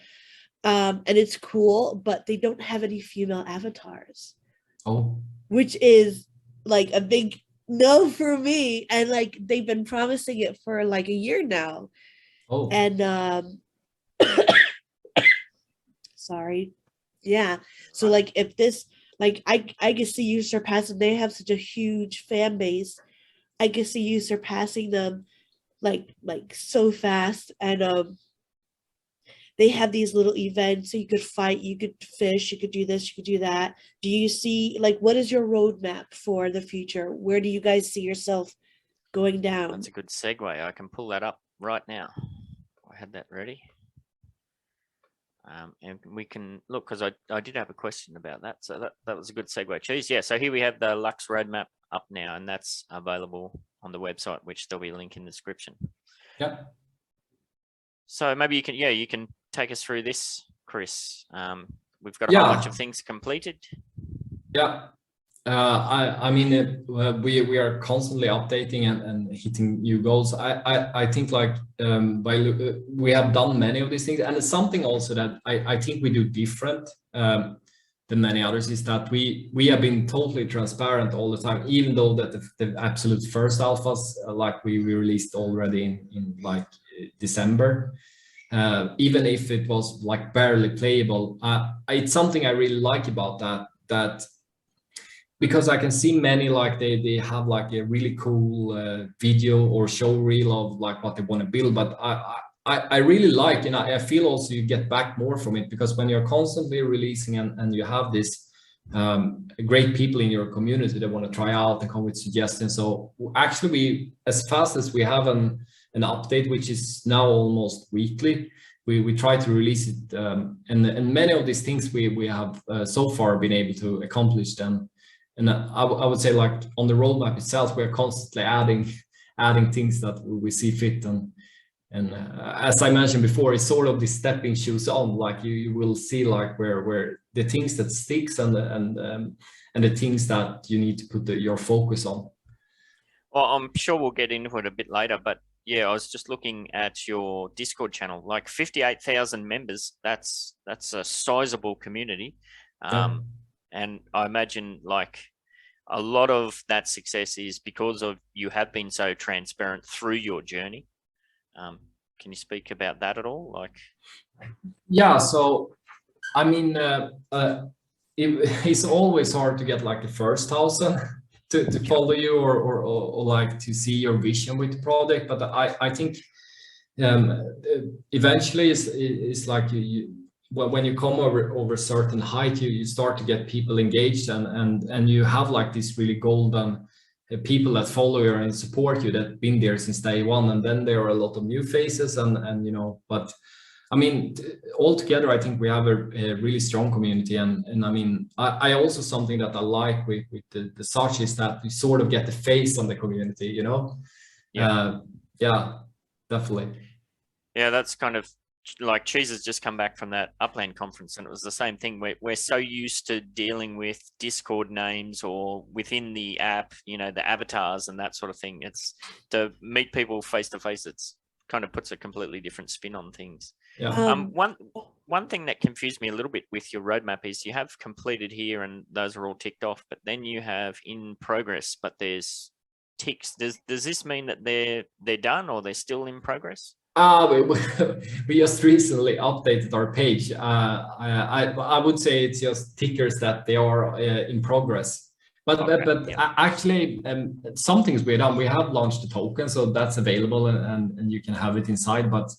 and it's cool, but they don't have any female avatars. Oh, which is like a big no for me, and like they've been promising it for like a year now. Oh, and sorry, yeah. So like if this, like I can see you surpassing. They have such a huge fan base. I can see you surpassing them like so fast. And they have these little events, so you could fight, you could fish, you could do this, you could do that. Do you see, like, what is your roadmap for the future? Where do you guys see yourself going down? That's a good segue. I can pull that up right now. I had that ready. And we can look, because I did have a question about that. So that was a good segue. Cheese. Yeah, so here we have the LUX roadmap up now, and that's available on the website, which there'll be a link in the description. yeah. So maybe you can take us through this, Chris. We've got a whole bunch of things completed. Yeah. I mean, we are constantly updating and hitting new goals. I think like we have done many of these things, and it's something also that I think we do different than many others, is that we have been totally transparent all the time, even though that the absolute first alphas like we released already in like December. Even if it was like barely playable, it's something I really like about that because I can see many like they have like a really cool video or show reel of like what they want to build, but I really like, I feel also you get back more from it, because when you're constantly releasing and you have this great people in your community that want to try out and come with suggestions. So actually we, as fast as we have an update, which is now almost weekly, we try to release it, and many of these things we have so far been able to accomplish them. And I would say, like, on the roadmap itself, we're constantly adding things that we see fit. And as I mentioned before, it's sort of the stepping shoes on. Like you will see like where the things that sticks and the things that you need to put your focus on. Well, I'm sure we'll get into it a bit later, but yeah, I was just looking at your Discord channel, like 58,000 members. That's a sizable community. And I imagine like a lot of that success is because of you have been so transparent through your journey. Can you speak about that at all? Like, yeah, so I mean, it's always hard to get like the first 1,000 to follow you or like to see your vision with the project, but I think eventually it's like you when you come over a certain height, you start to get people engaged, and you have like this really golden people that follow you and support you, that been there since day one. And then there are a lot of new faces and but I mean, altogether I think we have a really strong community, and I mean, I also, something that I like with the Such is that we sort of get the face on the community, yeah, definitely. Yeah, that's kind of like Cheese has just come back from that Upland conference, and it was the same thing. We're so used to dealing with Discord names or within the app, the avatars and that sort of thing. It's to meet people face to face. It's kind of puts a completely different spin on things. Yeah. One thing that confused me a little bit with your roadmap is you have completed here and those are all ticked off, but then you have in progress, but there's ticks. Does this mean that they're done or they're still in progress? We just recently updated our page. I would say it's just tickers that they are in progress. But actually, some things we've done. We have launched the token, so that's available, and you can have it inside. But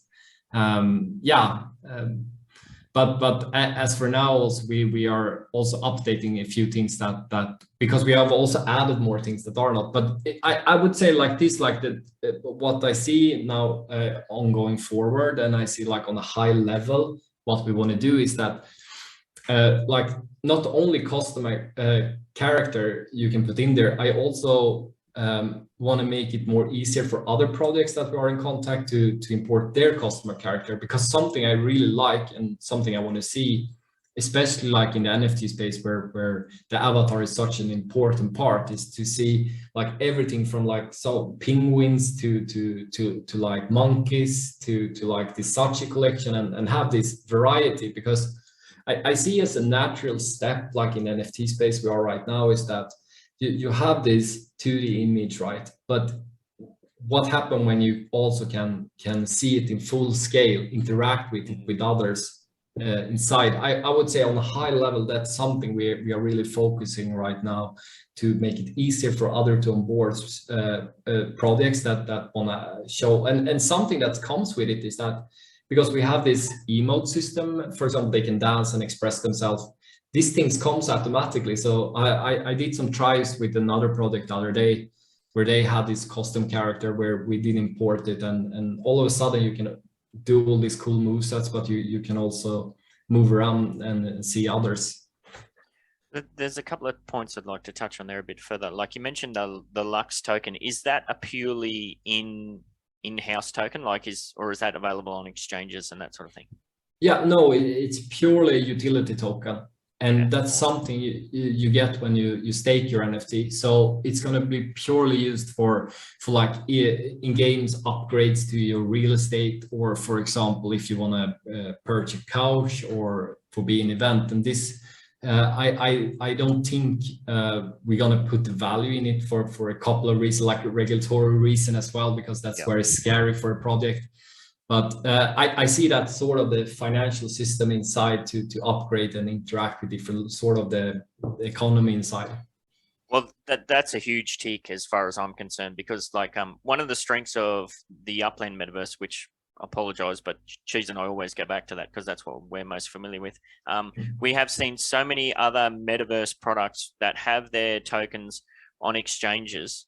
but as for now, also we are also updating a few things that because we have also added more things that are not. But I would say like this, like what I see now ongoing forward, and I see like on a high level, what we want to do is that like not only customer character you can put in there, I also want to make it more easier for other projects that we are in contact to import their customer character, because something I really like and something I want to see, especially like in the NFT space where the avatar is such an important part, is to see like everything from like penguins to like monkeys to like the Sachi collection and have this variety, because I see as a natural step, like in the NFT space we are right now, is that you have this 2D image, right? But what happens when you also can see it in full scale, interact with it with others inside? I would say on a high level, that's something we are really focusing right now to make it easier for others to onboard projects that want to show. And something that comes with it is that because we have this emote system, for example, they can dance and express themselves. These things comes automatically. So I did some tries with another project the other day where they had this custom character where we did import it, and all of a sudden you can do all these cool movesets, but you can also move around and see others. There's a couple of points I'd like to touch on there a bit further. Like you mentioned the LUX token, is that a purely in-house token, like is that available on exchanges and that sort of thing? Yeah, no, it's purely a utility token. And that's something you get when you stake your NFT. So it's going to be purely used for like in-games upgrades to your real estate, or for example, if you want to purchase a couch or for being an event. And this, I don't think we're going to put the value in it for a couple of reasons, like a regulatory reason as well, because that's very scary for a project. But I see that sort of the financial system inside to upgrade and interact with different sort of the economy inside. Well, that's a huge tick as far as I'm concerned, because like one of the strengths of the Upland Metaverse, which I apologize, but Cheese and I always go back to that because that's what we're most familiar with. We have seen so many other Metaverse products that have their tokens on exchanges.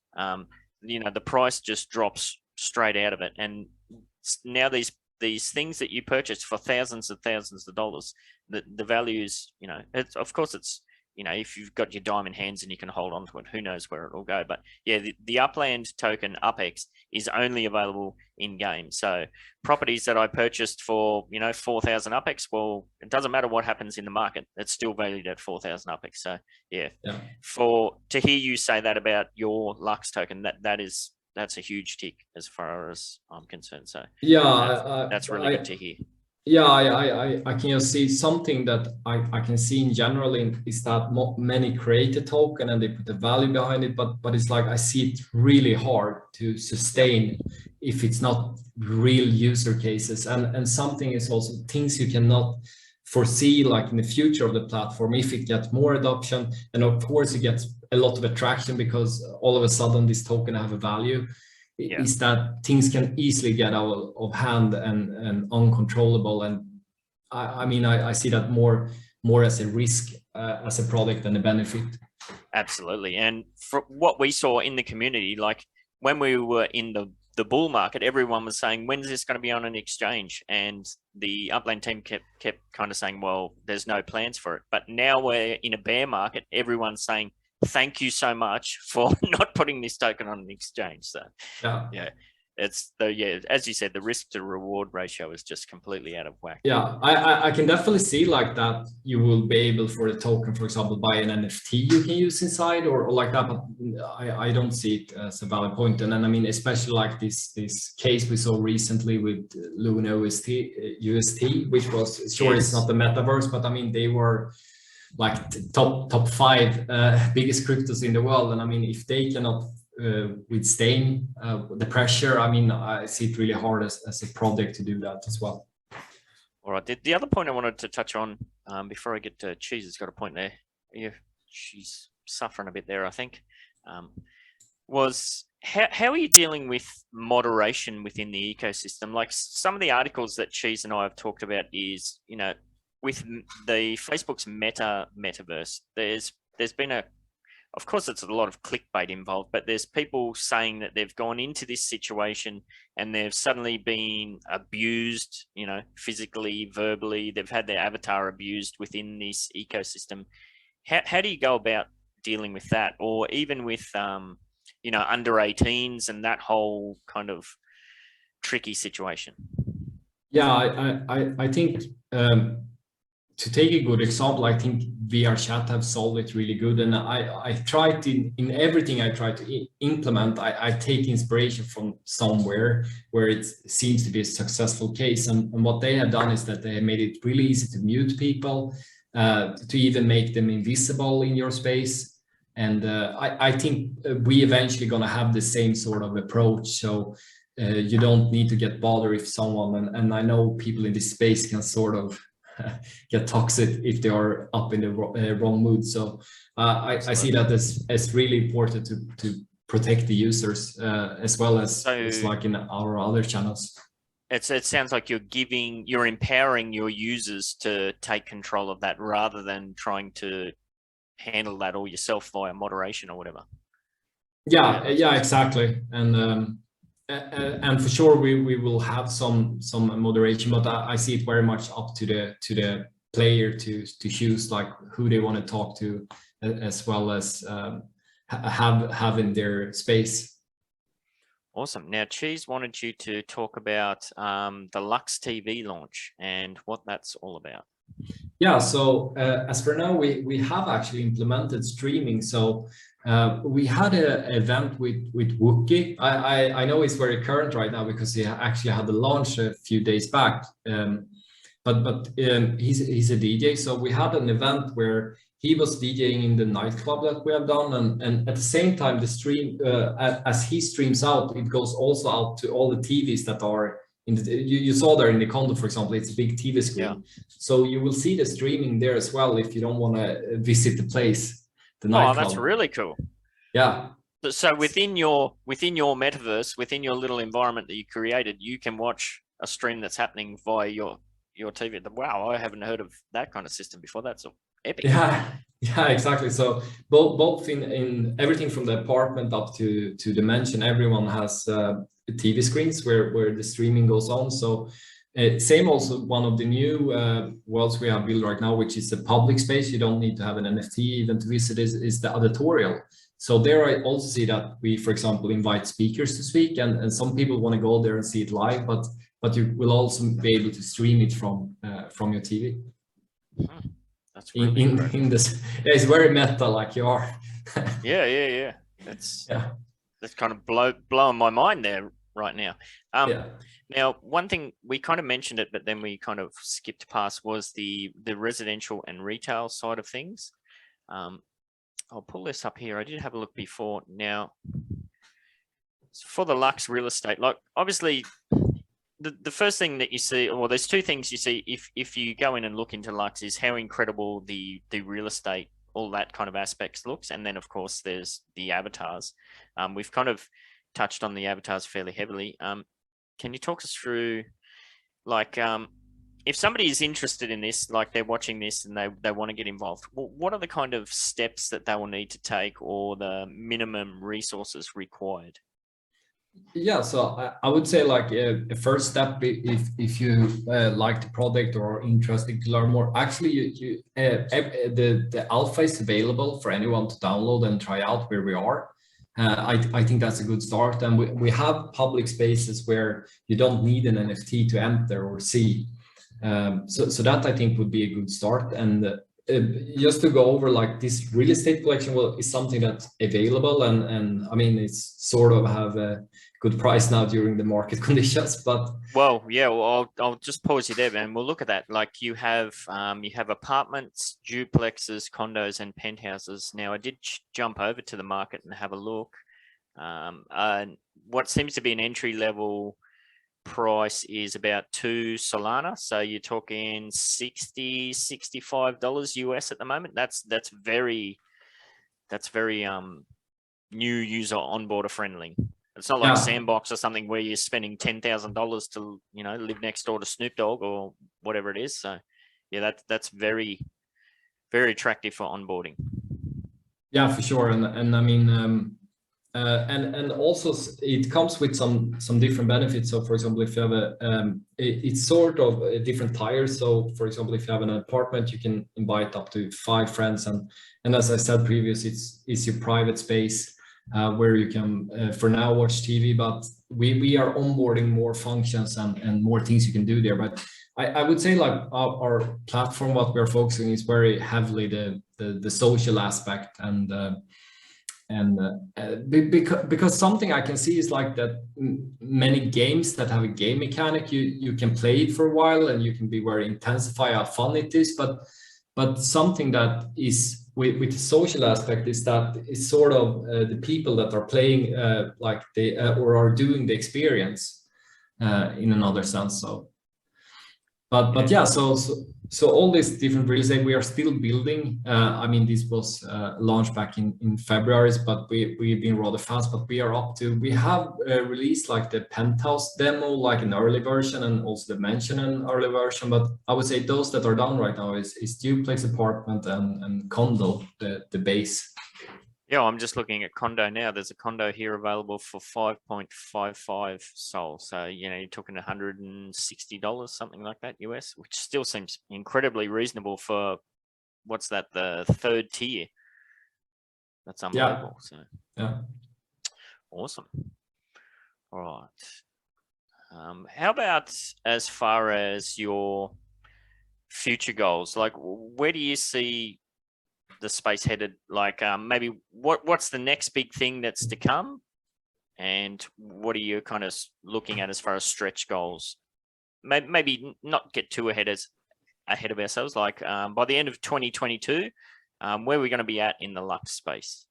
You know, the price just drops straight out of it, and now these things that you purchase for thousands of dollars, the values, you know, of course it's, you know, if you've got your diamond hands and you can hold on to it, who knows where it will go. But yeah, the Upland token UpX is only available in game. So properties that I purchased for, you know, 4,000 UpX, well, it doesn't matter what happens in the market, it's still valued at 4,000 UpX. So yeah, to hear you say that about your LUX token, that's a huge tick as far as I'm concerned. So yeah, that's really good to hear. Yeah, I can just see something that I can see in general is that many create a token and they put the value behind it, but it's like I see it really hard to sustain if it's not real user cases, and something is also things you cannot foresee, like in the future of the platform, if it gets more adoption, and of course it gets a lot of attraction because all of a sudden this token have a value, is that things can easily get out of hand and uncontrollable. And I mean, I see that more as a risk as a product than a benefit. Absolutely. And for what we saw in the community, like when we were in the bull market, everyone was saying, when's this going to be on an exchange? And the Upland team kept kind of saying, well, there's no plans for it. But now we're in a bear market, everyone's saying, thank you so much for not putting this token on an exchange. So yeah, it's as you said, the risk to reward ratio is just completely out of whack. Yeah, I can definitely see like that you will be able for a token, for example, buy an NFT you can use inside or like that, but I don't see it as a valid point. And then I mean, especially like this case we saw recently with Luna UST, which was it's not the metaverse, but I mean they were like top 5 biggest cryptos in the world, and I mean if they cannot withstand the pressure. I mean, I see it really hard as a project to do that as well. All right. The other point I wanted to touch on before I get to Cheese, has got a point there. Yeah, she's suffering a bit there, I think. Was how are you dealing with moderation within the ecosystem? Like some of the articles that Cheese and I have talked about is, you know, with the Facebook's metaverse, there's been of course, it's a lot of clickbait involved, but there's people saying that they've gone into this situation and they've suddenly been abused, you know, physically, verbally. They've had their avatar abused within this ecosystem. How do you go about dealing with that? Or even with, you know, under 18s and that whole kind of tricky situation? Yeah, I think to take a good example, I think VR chat have solved it really good. And I tried in everything I try to implement, I take inspiration from somewhere where it seems to be a successful case. And what they have done is that they have made it really easy to mute people, to even make them invisible in your space. And I think we eventually going to have the same sort of approach. So you don't need to get bothered if someone, and I know people in this space can sort of get toxic if they are up in the wrong mood. So I see that as really important to protect the users as well as it's like in our other channels. It sounds like you're empowering your users to take control of that rather than trying to handle that all yourself via moderation or whatever. Yeah, exactly. And for sure we will have some moderation, but I see it very much up to the player to choose like who they want to talk to, as well as have in their space. Awesome. Now Cheese wanted you to talk about the LUX TV launch and what that's all about. Yeah, so as for now, we have actually implemented streaming. So we had an event with Wookie. I know it's very current right now because he actually had the launch a few days back. But he's a DJ. So we had an event where he was DJing in the nightclub that we have done, and at the same time, the stream as he streams out, it goes also out to all the TVs that are in the, you saw there in the condo, for example, it's a big TV screen. Yeah. So you will see the streaming there as well if you don't want to visit the place, the nightclub. Oh, that's really cool. Yeah. So within your metaverse, within your little environment that you created, you can watch a stream that's happening via your TV. Wow, I haven't heard of that kind of system before. That's epic. Yeah, exactly. So both in everything from the apartment up to the mansion, everyone has TV screens where the streaming goes on. So same also one of the new worlds we have built right now, which is a public space. You don't need to have an NFT even to visit, is the auditorial. So there I also see that we, for example, invite speakers to speak, and some people want to go there and see it live, but you will also be able to stream it from your TV. That's really in this. Yeah, it's very meta, like you are. Yeah. That's kind of blowing my mind there right now. Now, one thing we kind of mentioned it, but then we kind of skipped past was the residential and retail side of things. I'll pull this up here. I did have a look before. Now, for the LUX real estate, like obviously the first thing that you see, or there's two things you see if you go in and look into LUX, is how incredible the real estate, all that kind of aspects looks. And then of course there's the avatars. We've kind of touched on the avatars fairly heavily. Can you talk us through, like, if somebody is interested in this, like they're watching this and they want to get involved, what are the kind of steps that they will need to take, or the minimum resources required? Yeah, so I would say like a first step, if you like the product or are interested to learn more, actually the alpha is available for anyone to download and try out where we are. I think that's a good start, and we have public spaces where you don't need an NFT to enter or see. So that I think would be a good start. And just to go over, like, this real estate collection is something that's available, and I mean it's sort of have a good price now during the market conditions, but I'll just pause you there, man. We'll look at that. Like you have apartments, duplexes, condos, and penthouses. Now I did jump over to the market and have a look. What seems to be an entry level price is about 2 Solana. So you're talking $65 US at the moment. That's very new user onboarder friendly. It's not like Sandbox or something where you're spending $10,000 to, you know, live next door to Snoop Dogg or whatever it is. So yeah, that's very, very attractive for onboarding. Yeah, for sure. And I mean, and also it comes with some different benefits. So for example, if you have it's sort of a different tiers. So for example, if you have an apartment, you can invite up to 5 friends, and as I said previously, it's your private space where you can for now watch TV, but we are onboarding more functions and more things you can do there. But I would say like our platform, what we're focusing is very heavily the social aspect, because something I can see is like that many games that have a game mechanic, you can play it for a while and you can be very intensify how fun it is, but something that is with the social aspect is that it's sort of the people that are playing like they or are doing the experience in another sense. So but yeah, so all these different real estate we are still building. I mean, this was launched back in February, but we've been rather fast. But we have released like the penthouse demo, like an early version, and also the mansion an early version. But I would say those that are done right now is duplex, apartment, and condo, the base. Yeah, I'm just looking at condo now. There's a condo here available for 5.55 Sol. So, you know, you're talking $160, something like that US, which still seems incredibly reasonable for what's that, the 3rd tier. That's unbelievable. So yeah, awesome. All right. How about as far as your future goals? Like, where do you see the space headed? Like maybe what's the next big thing that's to come, and what are you kind of looking at as far as stretch goals? Maybe not get too ahead of ourselves, like by the end of 2022, where are we going to be at in the LUX space?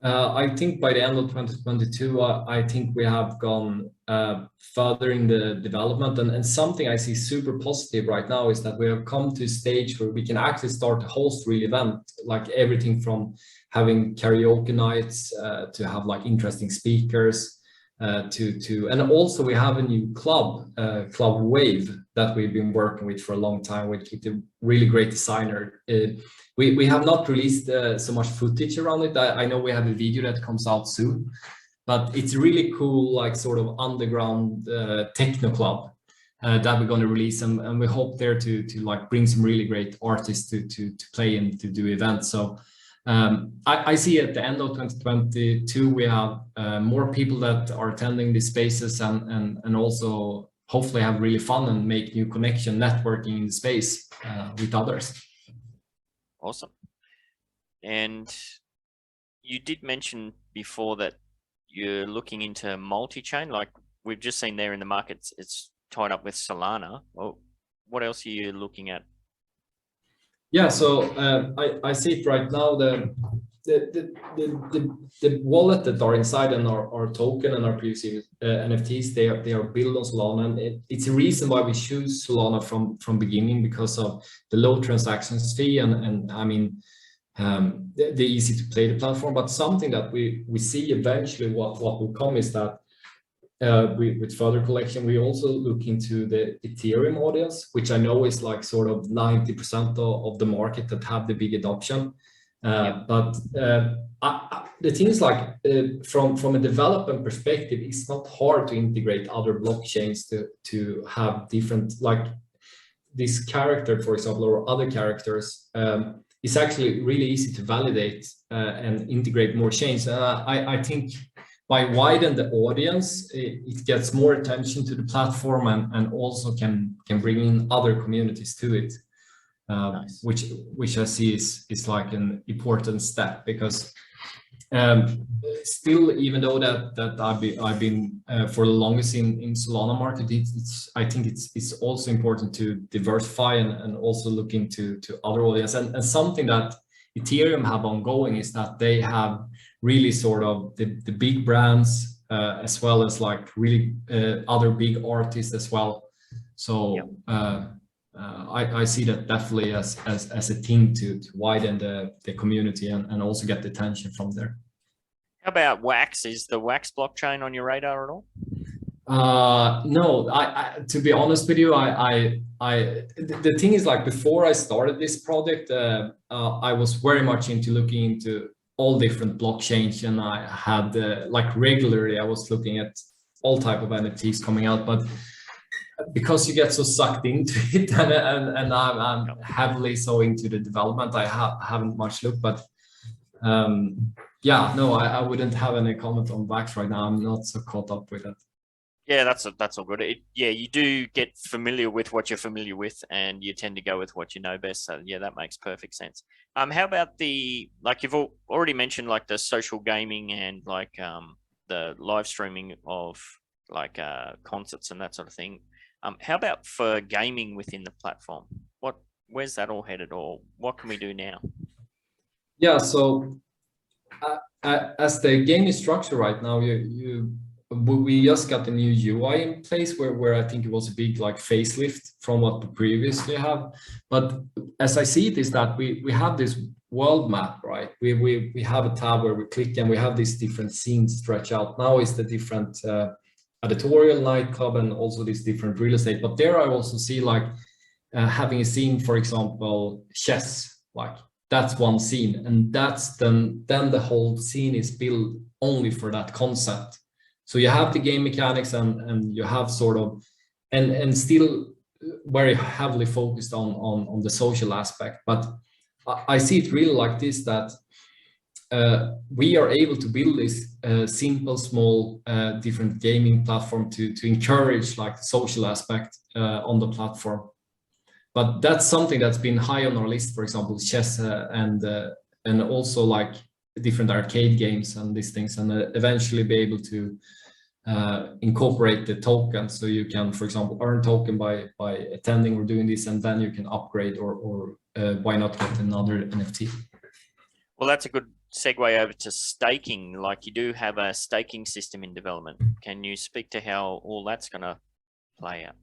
I think by the end of 2022, I think we have gone further in the development, and something I see super positive right now is that we have come to a stage where we can actually start to host real event, like everything from having karaoke nights to have like interesting speakers and also we have a new club Wave that we've been working with for a long time with a really great designer. We have not released so much footage around it. I know we have a video that comes out soon, but it's really cool, like sort of underground techno club that we're going to release, and we hope there to like bring some really great artists to play and to do events. So I see at the end of 2022 we have more people that are attending these spaces and also hopefully have really fun and make new connection networking in the space with others. Awesome. And you did mention before that you're looking into multi-chain, like we've just seen there in the markets, it's tied up with Solana. Well, what else are you looking at? Yeah, so I see it right now. The wallet that are inside and our token and our previous NFTs, they are built on Solana, and it's a reason why we choose Solana from beginning, because of the low transactions fee and I mean the easy to play the platform. But something that we see eventually what will come is that with further collection, we also look into the Ethereum audience, which I know is like sort of 90% of the market that have the big adoption. But the thing is, like from a development perspective, it's not hard to integrate other blockchains to have different, like this character, for example, or other characters. It's actually really easy to validate and integrate more chains. I think by widen the audience, it gets more attention to the platform and also can bring in other communities to it, nice. which I see is like an important step, because still, even though that I've been for the longest in Solana market, I think it's also important to diversify and also look into other audience, and something that Ethereum have ongoing is that they have really sort of the big brands, as well as like really other big artists as well. So I see that definitely as a thing to widen the community and also get the attention from there. How about Wax? Is the Wax blockchain on your radar at all? No, I to be honest with you, the thing is, like, before I started this project, I was very much into looking into all different blockchains, and I had like regularly I was looking at all type of NFTs coming out, but because you get so sucked into it and I'm heavily so into the development, I haven't much looked, but yeah, no, I wouldn't have any comment on Wax right now. I'm not so caught up with it. Yeah, that's all good. Yeah, you do get familiar with what you're familiar with, and you tend to go with what you know best. So yeah, that makes perfect sense. How about like you've already mentioned, like the social gaming and like the live streaming of like concerts and that sort of thing. How about for gaming within the platform? Where's that all headed, or what can we do now? Yeah, so as the game is structured right now, we just got a new UI in place where I think it was a big like facelift from what we previously have. But as I see it is that we have this world map, right? We have a tab where we click and we have these different scenes stretch out. Now is the different editorial, nightclub, and also these different real estate. But there I also see like having a scene, for example, chess, like that's one scene, and that's then the whole scene is built only for that concept. So you have the game mechanics and you have sort of and still very heavily focused on the social aspect. But I see it really like this, that we are able to build this simple, small, different gaming platform to encourage like the social aspect on the platform. But that's something that's been high on our list, for example, chess and also like different arcade games and these things, and eventually be able to incorporate the token, so you can, for example, earn token by attending or doing this, and then you can upgrade or why not get another NFT. Well, that's a good segue over to staking. Like, you do have a staking system in development. Can you speak to how all that's going to play out?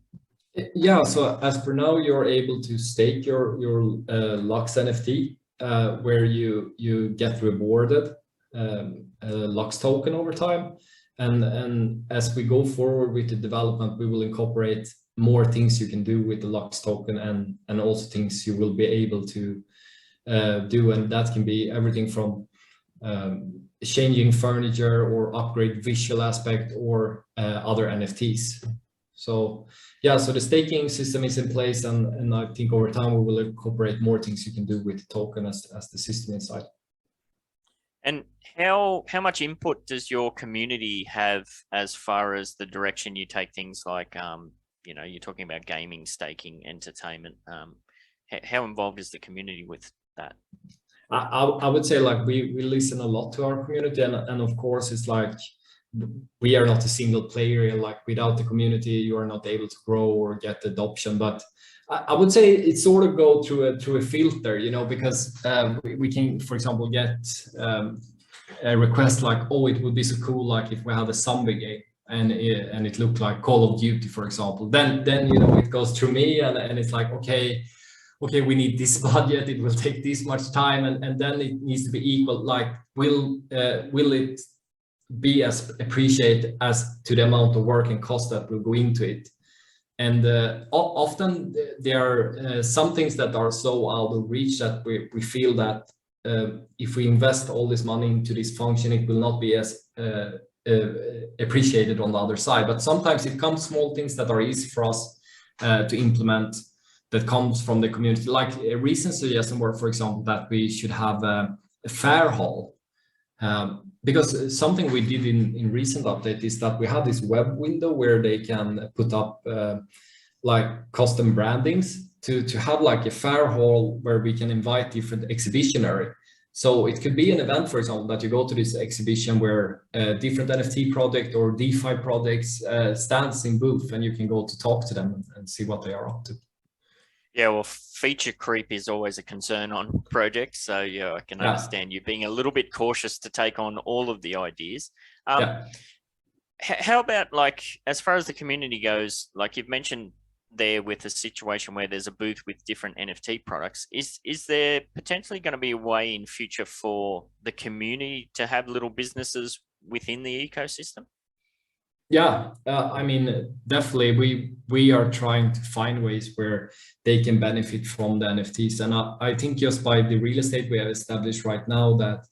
Yeah, so as for now, you're able to stake your LUX NFT, where you get rewarded a LUX token over time. And as we go forward with the development, we will incorporate more things you can do with the LUX token and also things you will be able to do. And that can be everything from changing furniture or upgrade visual aspect or other NFTs. So yeah, so the staking system is in place, and I think over time we will incorporate more things you can do with the token as the system inside. And how much input does your community have as far as the direction you take things like, you know, you're talking about gaming, staking, entertainment. How involved is the community with that? I would say like we listen a lot to our community, and of course it's like we are not a single player. Like, without the community, you are not able to grow or get adoption. But I would say it sort of go through a filter, you know, because we can, for example, get a request like, oh, it would be so cool, like if we had a zombie game and it looked like Call of Duty, for example. Then you know, it goes through me, and it's like, okay, we need this budget. It will take this much time, and then it needs to be equal. Like, will it be as appreciated as to the amount of work and cost that will go into it? And often there are some things that are so out of reach that we feel that if we invest all this money into this function, it will not be as appreciated on the other side. But sometimes it comes small things that are easy for us to implement, that comes from the community. Like a recent suggestion were, for example, that we should have a fair hall. Because something we did in recent update is that we have this web window where they can put up like custom brandings to have like a fair hall where we can invite different exhibitionary. So it could be an event, for example, that you go to this exhibition where different NFT project or DeFi projects stands in booth, and you can go to talk to them and see what they are up to. Yeah, well, feature creep is always a concern on projects. So yeah, I can understand you being a little bit cautious to take on all of the ideas. How about, like, as far as the community goes, like you've mentioned there with a situation where there's a booth with different NFT products, is there potentially going to be a way in future for the community to have little businesses within the ecosystem? Yeah, I mean, definitely we are trying to find ways where they can benefit from the NFTs. And I think just by the real estate we have established right now that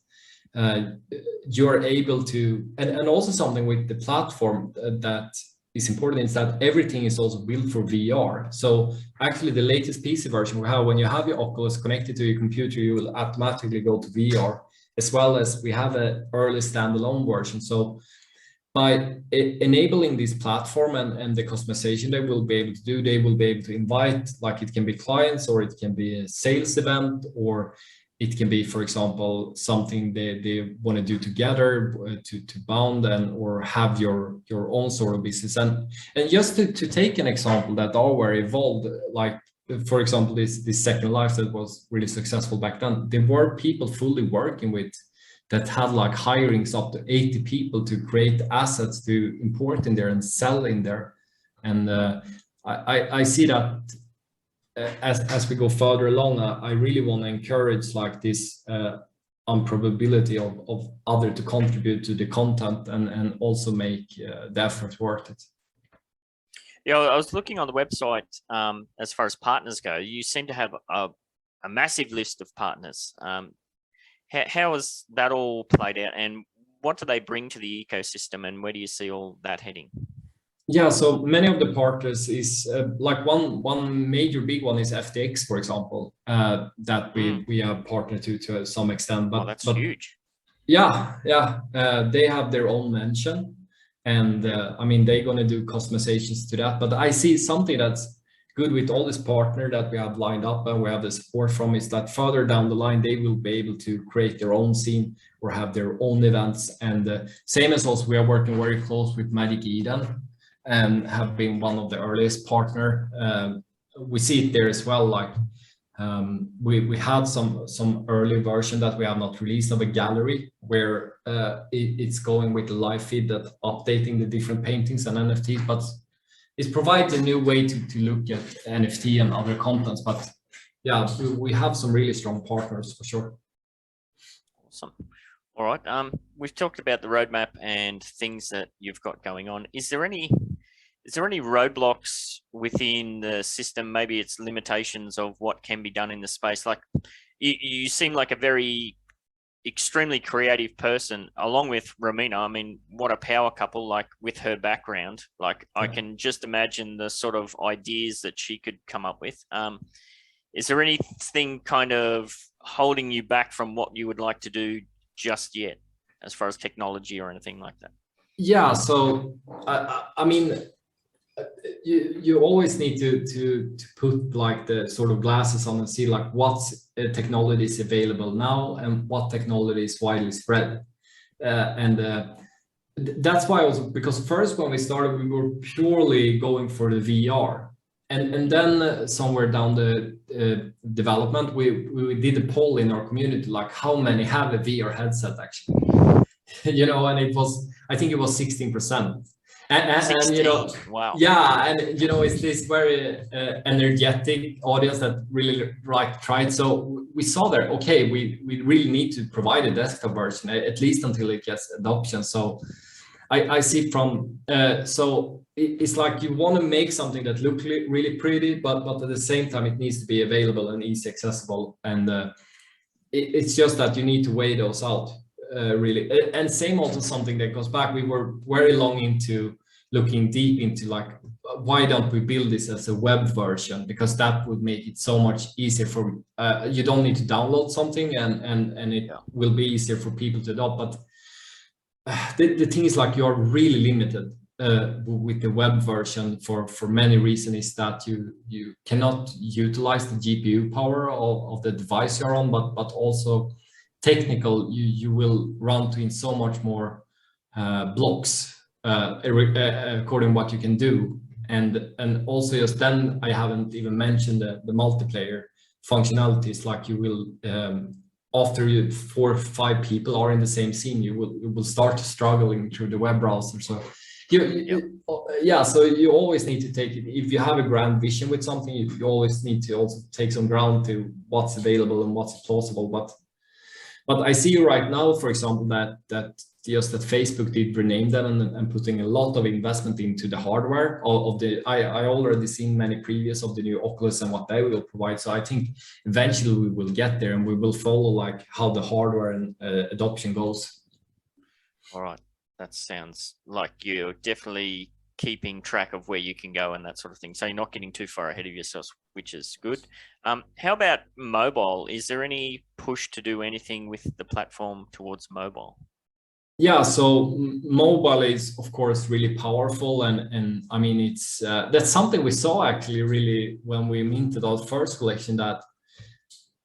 you're able to, and also something with the platform that is important is that everything is also built for VR. So actually the latest PC version we have, when you have your Oculus connected to your computer, you will automatically go to VR, as well as we have an early standalone version. So by enabling this platform and the customization they will be able to do, they will be able to invite, like it can be clients, or it can be a sales event, or it can be, for example, something they want to do together to bound and or have your own sort of business. And just to take an example that are very evolved, like for example, this Second Life that was really successful back then, there were people fully working with that had like hirings up to 80 people to create assets to import in there and sell in there. And I see that as we go further along, I really want to encourage like this improbability of other to contribute to the content and also make the effort worth it. Yeah, I was looking on the website as far as partners go. You seem to have a massive list of partners. How has that all played out, and what do they bring to the ecosystem, and where do you see all that heading? Yeah, so many of the partners is like one major big one is FTX, for example, that we have partnered to some extent. But that's huge. Yeah, they have their own mention, and I mean they're going to do customizations to that. But I see something that's good with all this partner that we have lined up and we have the support from is that further down the line they will be able to create their own scene or have their own events. And same as us, we are working very close with Magic Eden and have been one of the earliest partner. We see it there as well. Like we had some early version that we have not released of a gallery where it's going with the live feed that updating the different paintings and NFTs, but it provides a new way to look at NFT and other contents. But yeah, we have some really strong partners for sure. Awesome. All right. We've talked about the roadmap and things that you've got going on. Is there any roadblocks within the system? Maybe it's limitations of what can be done in the space. Like you seem like a very extremely creative person, along with Romina. I mean, what a power couple, like with her background. Like I can just imagine the sort of ideas that she could come up with. Is there anything kind of holding you back from what you would like to do just yet, as far as technology or anything like that? Yeah, so I mean, you always need to put like the sort of glasses on and see like what technology is available now and what technology is widely spread. That's why also, because first when we started, we were purely going for the VR. And then somewhere down the development, we did a poll in our community, like how many have a VR headset actually, you know, and it was, I think it was 16%. And you know, wow. Yeah, and you know, it's this very energetic audience that really like tried. So we saw there, okay, we really need to provide a desktop version, at least until it gets adoption. So I see from so it's like you want to make something that looks really pretty, but at the same time it needs to be available and easy accessible. And it's just that you need to weigh those out. Really, and same also something that goes back. We were very long into looking deep into like, why don't we build this as a web version? Because that would make it so much easier for you don't need to download something, and it will be easier for people to adopt. But the thing is, like, you're really limited with the web version for many reasons. Is that you cannot utilize the GPU power of the device you're on, but also technical, you will run to in so much more blocks according to what you can do. and also just then I haven't even mentioned the multiplayer functionalities. Like you will after 4 or 5 people are in the same scene, you will start struggling through the web browser. So so you always need to take it. If you have a grand vision with something, you always need to also take some ground to what's available and what's plausible. But I see right now, for example, that Facebook did rename them and putting a lot of investment into the hardware of the. I already seen many previews of the new Oculus and what they will provide. So I think eventually we will get there, and we will follow like how the hardware and adoption goes. All right, that sounds like you're definitely keeping track of where you can go and that sort of thing. So you're not getting too far ahead of yourselves, which is good. How about mobile? Is there any push to do anything with the platform towards mobile? Yeah, so mobile is of course really powerful, and I mean it's that's something we saw actually really when we minted our first collection, that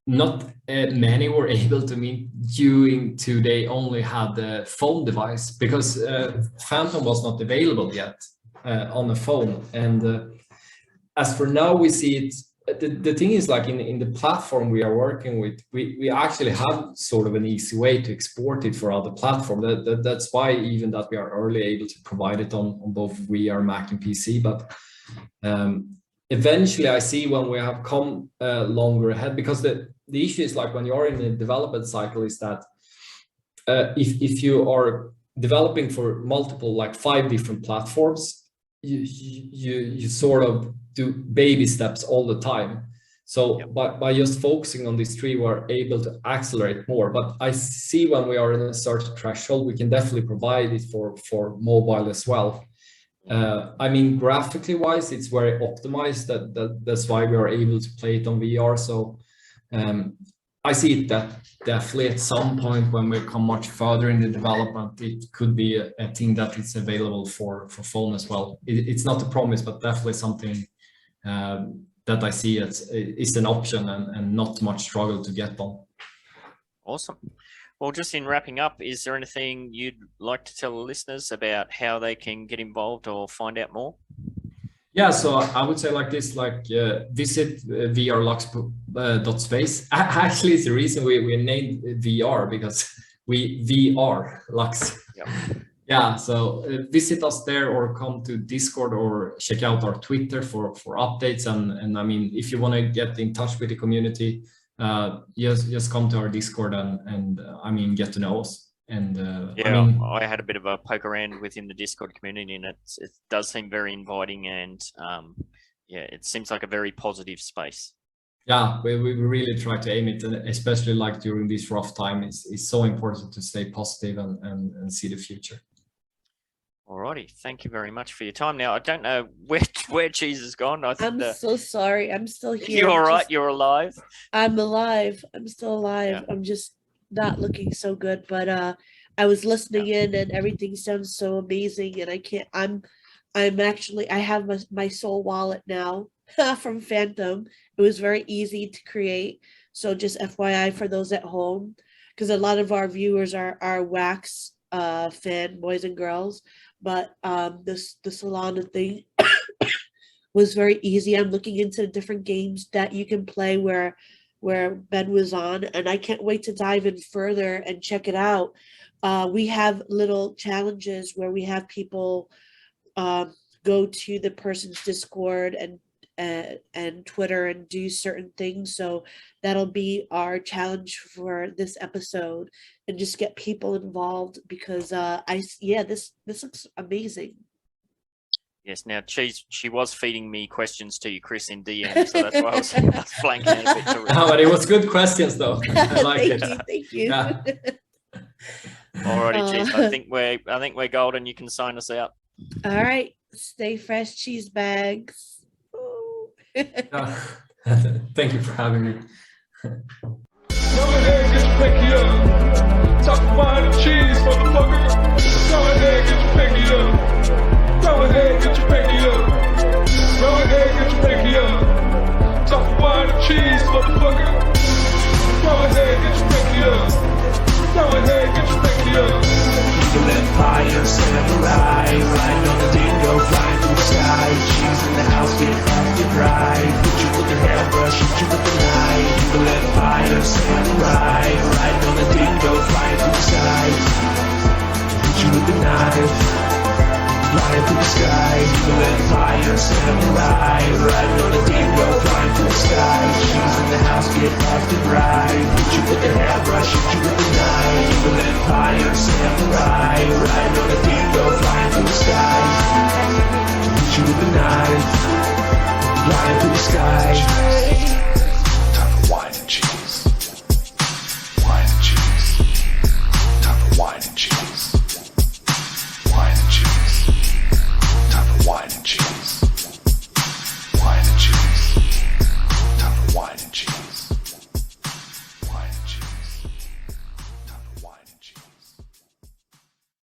not many were able to mint due to they only had the phone device, because Phantom was not available yet on the phone. And as for now, we see it. The thing is, like in the platform we are working with, we actually have sort of an easy way to export it for other platforms. That's why even that we are early able to provide it on both VR, Mac, and PC. But eventually, I see when we have come longer ahead, because the issue is like when you are in the development cycle is that if you are developing for multiple, like 5 different platforms, you sort of do baby steps all the time. So by just focusing on these 3, we're able to accelerate more. But I see when we are in a certain threshold, we can definitely provide it for mobile as well. I mean, graphically wise, it's very optimized. That's why we are able to play it on VR. So I see it that definitely at some point when we come much further in the development, it could be a thing that is available for phone as well. It's not a promise, but definitely something that I see it's an option and not much struggle to get on. Awesome. Well, just in wrapping up, is there anything you'd like to tell the listeners about how they can get involved or find out more? Yeah, so I would say like this, like visit vrlux.space. Actually, it's the reason we named VR, because we VR Lux. Yep. Yeah, so visit us there or come to Discord or check out our Twitter for updates. And I mean, if you want to get in touch with the community, just come to our Discord and I mean, get to know us. And yeah, I mean, I had a bit of a poke around within the Discord community, and it does seem very inviting, and yeah, it seems like a very positive space. Yeah, we really try to aim it, and especially like during this rough time, it's so important to stay positive and see the future. Alrighty, thank you very much for your time. Now, I don't know where Cheese has gone. I'm so sorry. I'm still here. You're all right. You're alive. I'm alive. I'm still alive. Yeah. I'm just not looking so good, but I was listening in, and everything sounds so amazing. And I can't. I have my Soul wallet now from Phantom. It was very easy to create. So just FYI for those at home, because a lot of our viewers are wax fan boys and girls. But the Solana thing was very easy. I'm looking into different games that you can play where Ben was on, and I can't wait to dive in further and check it out. We have little challenges where we have people go to the person's Discord and Twitter and do certain things. So that'll be our challenge for this episode, and just get people involved, because this looks amazing. Yes. Now, she was feeding me questions to you, Chris, in DM, so that's why I was flanking out a bit to read. No, but it was good questions, though. I like it. Thank you. Yeah. Alrighty, Cheese. I think we're golden. You can sign us out. All right. Stay fresh, cheese bags. Thank you for having me. Go ahead, get your pinky up. Talk wine and cheese, motherfucker. Go ahead, get your pinky up. Go ahead, get your pinky up. Go ahead, get your pinky up. Talk wine and cheese, motherfucker. Go ahead, get your pinky up. Go ahead, get your pinky up. Eagle Empire, samurai, riding on the dingo, flying through the sky. Cheese in the house, get fucked and right. Hit you with the hairbrush, shoot you with the knife. Evil empire, samurai. Riding on a dingo, flying through the sky. Hit you with the knife. Flying through the sky, evil empire, samurai. Riding on a dingo, flying through the sky. Cheese in the house, get fucked and right. Hit you with the hairbrush, shoot you with the knife. Evil empire, samurai. Riding on a dingo, flying through the sky. Hit you with the knife. Flying through the sky.